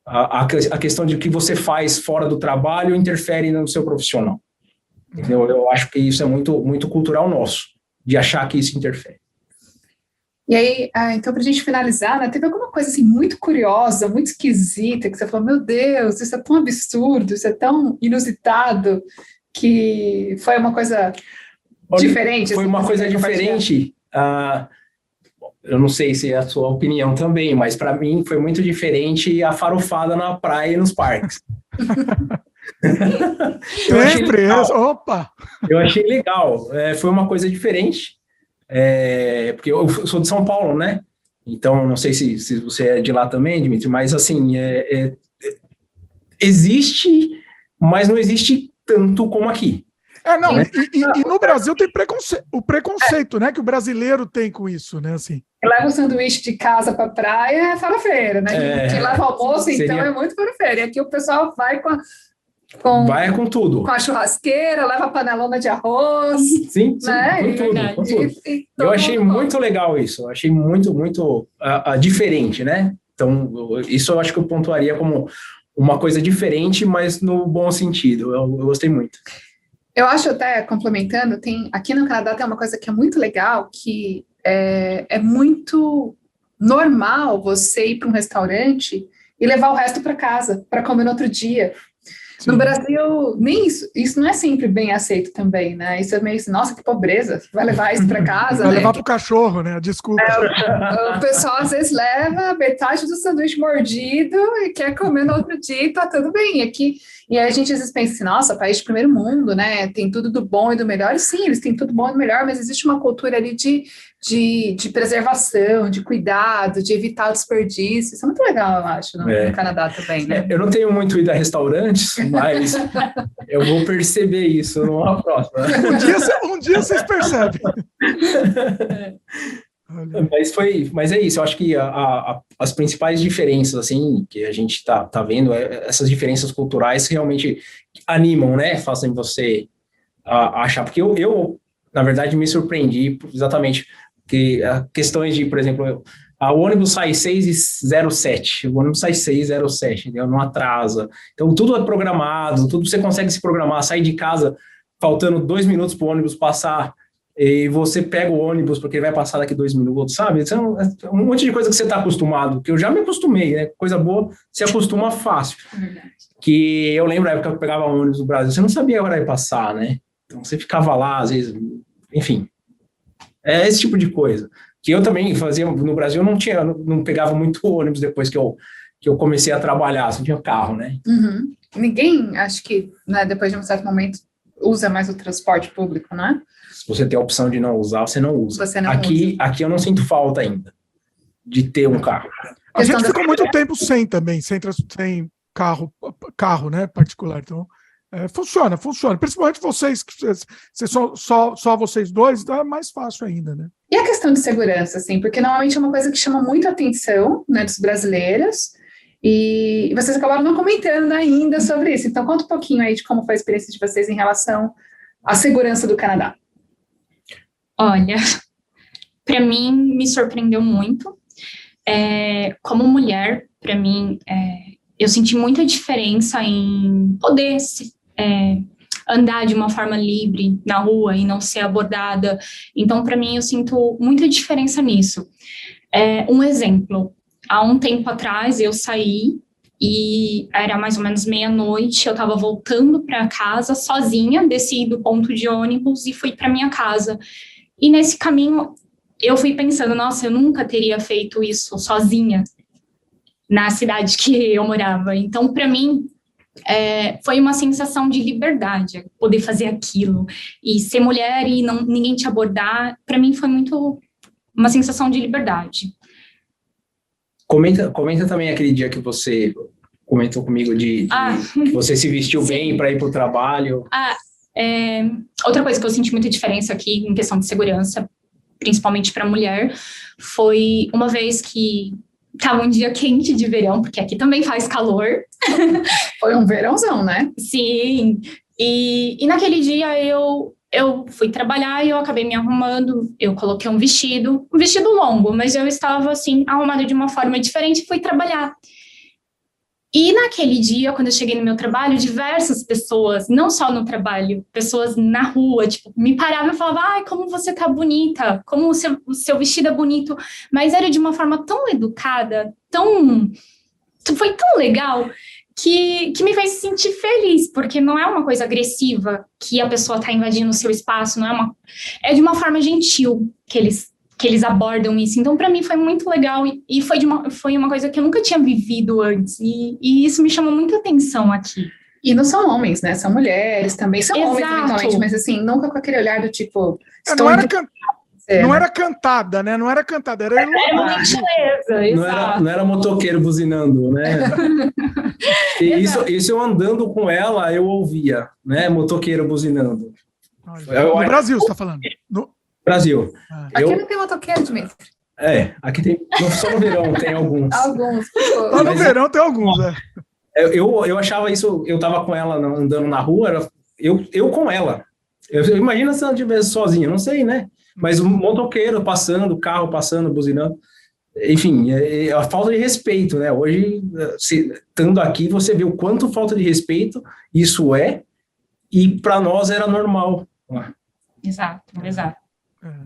a questão de que você faz fora do trabalho interfere no seu profissional. Entendeu? Eu acho que isso é muito, muito cultural nosso, de achar que isso interfere. E aí, então, para a gente finalizar, né, teve alguma coisa assim muito curiosa, muito esquisita, que você falou, meu Deus, isso é tão absurdo, isso é tão inusitado, que foi uma coisa diferente? Foi uma coisa diferente. Eu não sei se é a sua opinião também, mas para mim foi muito diferente a farofada na praia e nos parques. Sempre, opa! Eu achei legal, foi uma coisa diferente, porque eu sou de São Paulo, né? Então, não sei se você é de lá também, Dimitri, mas assim, existe, mas não existe tanto como aqui. Não, né? E no Brasil tem o preconceito, né? Que o brasileiro tem com isso, né? Assim. Leva o sanduíche de casa para praia, é farofeira, né? Quem leva almoço, então, é muito farofeira. E aqui o pessoal vai vai com tudo. Com a churrasqueira, leva a panelona de arroz. Sim, né? Com tudo. Eu achei muito legal isso. Eu achei muito diferente, né? Então, isso eu acho que eu pontuaria como uma coisa diferente, mas no bom sentido. Eu gostei muito. Eu acho, até complementando, aqui no Canadá tem uma coisa que é muito legal, que é muito normal você ir para um restaurante e levar o resto para casa, para comer no outro dia. Sim. No Brasil, nem isso não é sempre bem aceito também, né? Isso é meio assim, nossa, que pobreza, vai levar isso para casa, vai né? levar para o cachorro, né? Desculpa. O pessoal às vezes leva metade do sanduíche mordido e quer comer no outro dia e tá tudo bem. E aí a gente às vezes pensa assim, nossa, país de primeiro mundo, né? Tem tudo do bom e do melhor. E sim, eles têm tudo bom e do melhor, mas existe uma cultura ali de preservação, de cuidado, de evitar o desperdício. Isso é muito legal, eu acho, no Canadá também, né? Eu não tenho muito ido a restaurantes, mas eu vou perceber isso numa próxima. Um dia vocês percebem. Mas é isso, eu acho que as principais diferenças, assim, que a gente tá vendo, essas diferenças culturais realmente animam, né? Fazem você achar, porque eu, na verdade, me surpreendi exatamente, porque questões de, por exemplo, o ônibus sai 6h07, o ônibus sai 6h07, entendeu? Não atrasa. Então, tudo é programado, tudo você consegue se programar, sair de casa faltando 2 minutos para o ônibus passar, e você pega o ônibus porque ele vai passar daqui 2 minutos, sabe? Então, é um monte de coisa que você está acostumado, que eu já me acostumei, né? Coisa boa, se acostuma fácil. Que eu lembro da época que eu pegava ônibus no Brasil, você não sabia a hora de passar, né? Então, você ficava lá, às vezes, enfim. É esse tipo de coisa. Que eu também fazia, no Brasil, não pegava muito ônibus depois que eu comecei a trabalhar, só tinha carro, né? Uhum. Ninguém, acho que, né, depois de um certo momento, usa mais o transporte público, né? Se você tem a opção de não usar, você não usa. Aqui eu não sinto falta ainda de ter um carro. A gente ficou muito tempo sem carro, né, particular. Então, funciona. Principalmente vocês, só vocês dois, então é mais fácil ainda, né? E a questão de segurança, assim, porque normalmente é uma coisa que chama muito a atenção, né, dos brasileiros, e vocês acabaram não comentando ainda sobre isso. Então, conta um pouquinho aí de como foi a experiência de vocês em relação à segurança do Canadá. Olha, para mim, me surpreendeu muito. Como mulher, para mim, eu senti muita diferença em poder andar de uma forma livre na rua e não ser abordada. Então, para mim, eu sinto muita diferença nisso. Um exemplo, há um tempo atrás, eu saí e era mais ou menos meia-noite, eu estava voltando para casa sozinha, desci do ponto de ônibus e fui para minha casa. E nesse caminho, eu fui pensando, nossa, eu nunca teria feito isso sozinha na cidade que eu morava. Então, para mim, foi uma sensação de liberdade, poder fazer aquilo. E ser mulher e ninguém te abordar, para mim foi muito uma sensação de liberdade. Comenta também aquele dia que você comentou comigo que você se vestiu bem para ir para o trabalho. Outra coisa que eu senti muita diferença aqui em questão de segurança, principalmente para mulher, foi uma vez que estava um dia quente de verão, porque aqui também faz calor. Foi um verãozão, né? Sim. E naquele dia eu fui trabalhar e eu acabei me arrumando. Eu coloquei um vestido longo, mas eu estava assim, arrumada de uma forma diferente e fui trabalhar. E naquele dia, quando eu cheguei no meu trabalho, diversas pessoas, não só no trabalho, pessoas na rua, tipo, me paravam e falavam, ai, como você tá bonita, como o seu vestido é bonito, mas era de uma forma tão educada, foi tão legal, que me fez sentir feliz, porque não é uma coisa agressiva que a pessoa tá invadindo o seu espaço, é de uma forma gentil que eles abordam isso. Então, para mim, foi muito legal e foi uma coisa que eu nunca tinha vivido antes. E isso me chamou muita atenção aqui. E não são homens, né? São mulheres também. São homens, Exato. eventualmente, mas assim, nunca com aquele olhar do tipo... Não era cantada, né? Não era cantada, era uma gentileza, não era motoqueiro buzinando, né? E isso eu andando com ela, eu ouvia, né? Motoqueiro buzinando. No Brasil, você está falando? No Brasil. Aqui não tem motoqueiro, Dmitry. Aqui tem, só no verão tem alguns. Só no verão tem alguns, Eu achava isso, eu tava com ela andando na rua, eu com ela. Imagina se ela estivesse sozinha, não sei, né? Mas um motoqueiro passando, o carro passando, buzinando. Enfim, é a falta de respeito, né? Hoje, estando aqui, você vê o quanto falta de respeito isso é, e para nós era normal. Exato.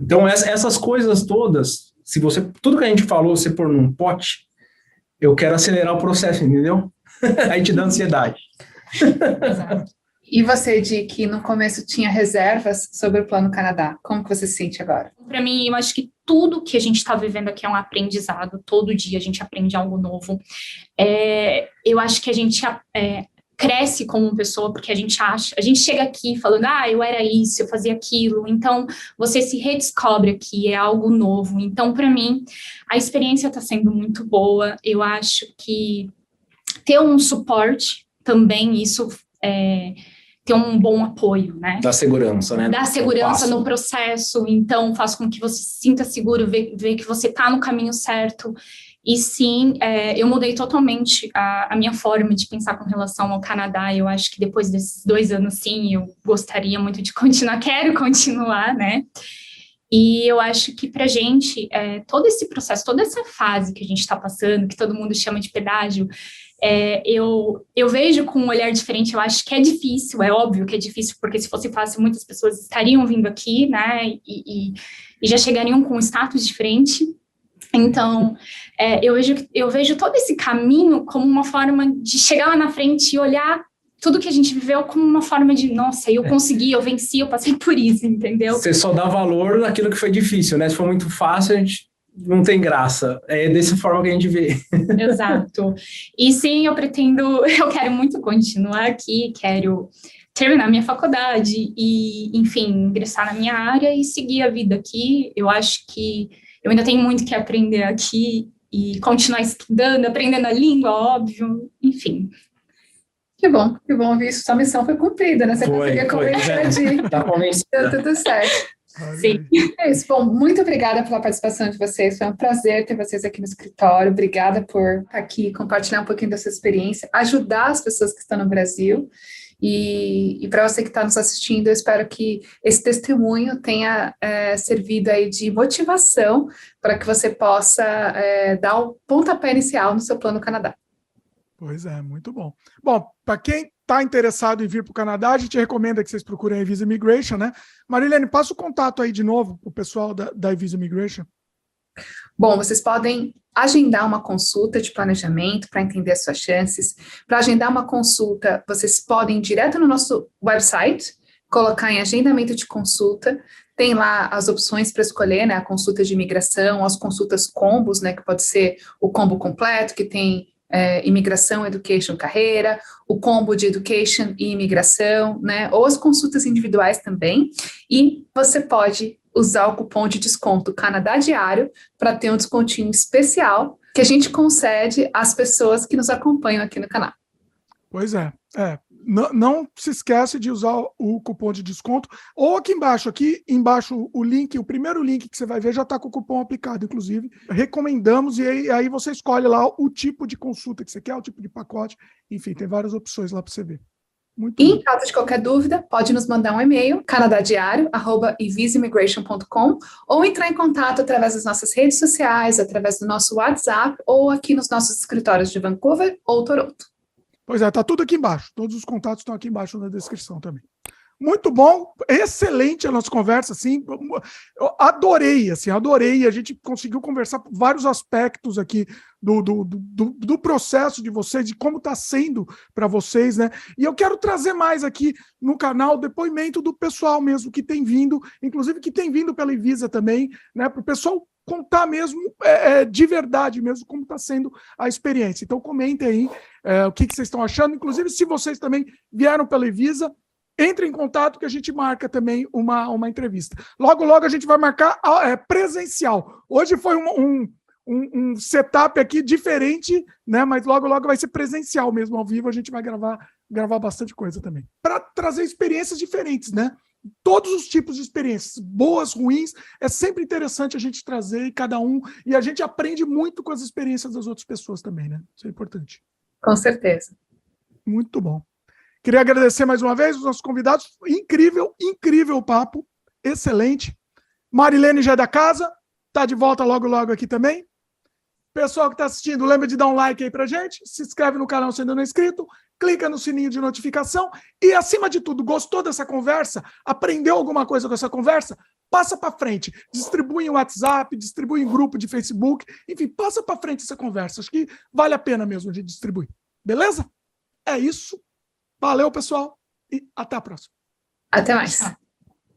Então, essas coisas todas, tudo que a gente falou, você pôr num pote, eu quero acelerar o processo, entendeu? Aí te dá ansiedade. Exato. E você, Di, que no começo tinha reservas sobre o Plano Canadá, como que você se sente agora? Para mim, eu acho que tudo que a gente está vivendo aqui é um aprendizado, todo dia a gente aprende algo novo. Eu acho que a gente cresce como pessoa, porque a gente chega aqui falando, eu era isso, eu fazia aquilo, então você se redescobre aqui, é algo novo. Então, para mim, a experiência está sendo muito boa, eu acho que ter um suporte também, isso ter um bom apoio, né? Da segurança, né? Da segurança no processo, então faz com que você se sinta seguro, ver que você está no caminho certo. E sim, eu mudei totalmente a minha forma de pensar com relação ao Canadá. Eu acho que depois desses 2 anos, sim, eu gostaria muito de continuar, quero continuar, né? E eu acho que pra gente, todo esse processo, toda essa fase que a gente está passando, que todo mundo chama de pedágio, eu vejo com um olhar diferente. Eu acho que é difícil, é óbvio que é difícil, porque se fosse fácil, muitas pessoas estariam vindo aqui, né, e já chegariam com um status diferente. Então, eu vejo todo esse caminho como uma forma de chegar lá na frente e olhar tudo que a gente viveu como uma forma de, nossa, eu consegui, eu venci, eu passei por isso, entendeu? Você só dá valor naquilo que foi difícil, né? Se for muito fácil, a gente não tem graça. É dessa forma que a gente vê. Exato. E sim, eu quero muito continuar aqui, quero terminar minha faculdade e, enfim, ingressar na minha área e seguir a vida aqui. Eu acho que eu ainda tenho muito que aprender aqui e continuar estudando, aprendendo a língua, óbvio, enfim. Que bom ouvir isso. Sua missão foi cumprida, né? Você conseguiu convencer Tá convencido. Deu tudo certo. Sim. É isso. Bom, muito obrigada pela participação de vocês. Foi um prazer ter vocês aqui no escritório. Obrigada por estar aqui, compartilhar um pouquinho da sua experiência, ajudar as pessoas que estão no Brasil. E para você que está nos assistindo, eu espero que esse testemunho tenha servido aí de motivação para que você possa dar o pontapé inicial no seu Plano Canadá. Pois é, muito bom. Bom, para quem está interessado em vir para o Canadá, a gente recomenda que vocês procurem a Visa Immigration, né? Marilene, passa o contato aí de novo para o pessoal da Visa Immigration. Bom, vocês podem agendar uma consulta de planejamento para entender as suas chances. Para agendar uma consulta, vocês podem ir direto no nosso website, colocar em agendamento de consulta. Tem lá as opções para escolher, né? A consulta de imigração, as consultas combos, né? Que pode ser o combo completo, que tem imigração, education, carreira, o combo de education e imigração, né? Ou as consultas individuais também. E você pode usar o cupom de desconto Canadá Diário para ter um descontinho especial que a gente concede às pessoas que nos acompanham aqui no canal. Pois é. Não se esquece de usar o cupom de desconto, ou aqui embaixo o link, o primeiro link que você vai ver já está com o cupom aplicado, inclusive. Recomendamos, e aí você escolhe lá o tipo de consulta que você quer, o tipo de pacote, enfim, tem várias opções lá para você ver. Muito em caso de qualquer dúvida, pode nos mandar um e-mail, canadadiario@evisaimmigration.com, ou entrar em contato através das nossas redes sociais, através do nosso WhatsApp, ou aqui nos nossos escritórios de Vancouver ou Toronto. Pois é, está tudo aqui embaixo. Todos os contatos estão aqui embaixo na descrição também. Muito bom, excelente a nossa conversa, assim, eu adorei. A gente conseguiu conversar por vários aspectos aqui do processo de vocês, de como está sendo para vocês, né? E eu quero trazer mais aqui no canal depoimento do pessoal mesmo que tem vindo, inclusive que tem vindo pela Evisa também, né? Para o pessoal contar mesmo, de verdade mesmo, como está sendo a experiência. Então comentem aí, o que vocês estão achando. Inclusive, se vocês também vieram pela Evisa, entre em contato que a gente marca também uma entrevista. Logo, logo a gente vai marcar presencial. Hoje foi um setup aqui diferente, né? Mas logo, logo vai ser presencial mesmo, ao vivo. A gente vai gravar bastante coisa também. Para trazer experiências diferentes, né? Todos os tipos de experiências, boas, ruins, é sempre interessante a gente trazer e cada um, e a gente aprende muito com as experiências das outras pessoas também, né? Isso é importante. Com certeza. Muito bom. Queria agradecer mais uma vez os nossos convidados. Incrível, incrível o papo. Excelente. Marilene já é da casa. Está de volta logo, logo aqui também. Pessoal que está assistindo, lembra de dar um like aí pra gente. Se inscreve no canal se ainda não é inscrito. Clica no sininho de notificação. E, acima de tudo, gostou dessa conversa? Aprendeu alguma coisa com essa conversa? Passa para frente. Distribui em WhatsApp, distribui em grupo de Facebook. Enfim, passa para frente essa conversa. Acho que vale a pena mesmo de distribuir. Beleza? É isso. Valeu, pessoal, e até a próxima. Até mais.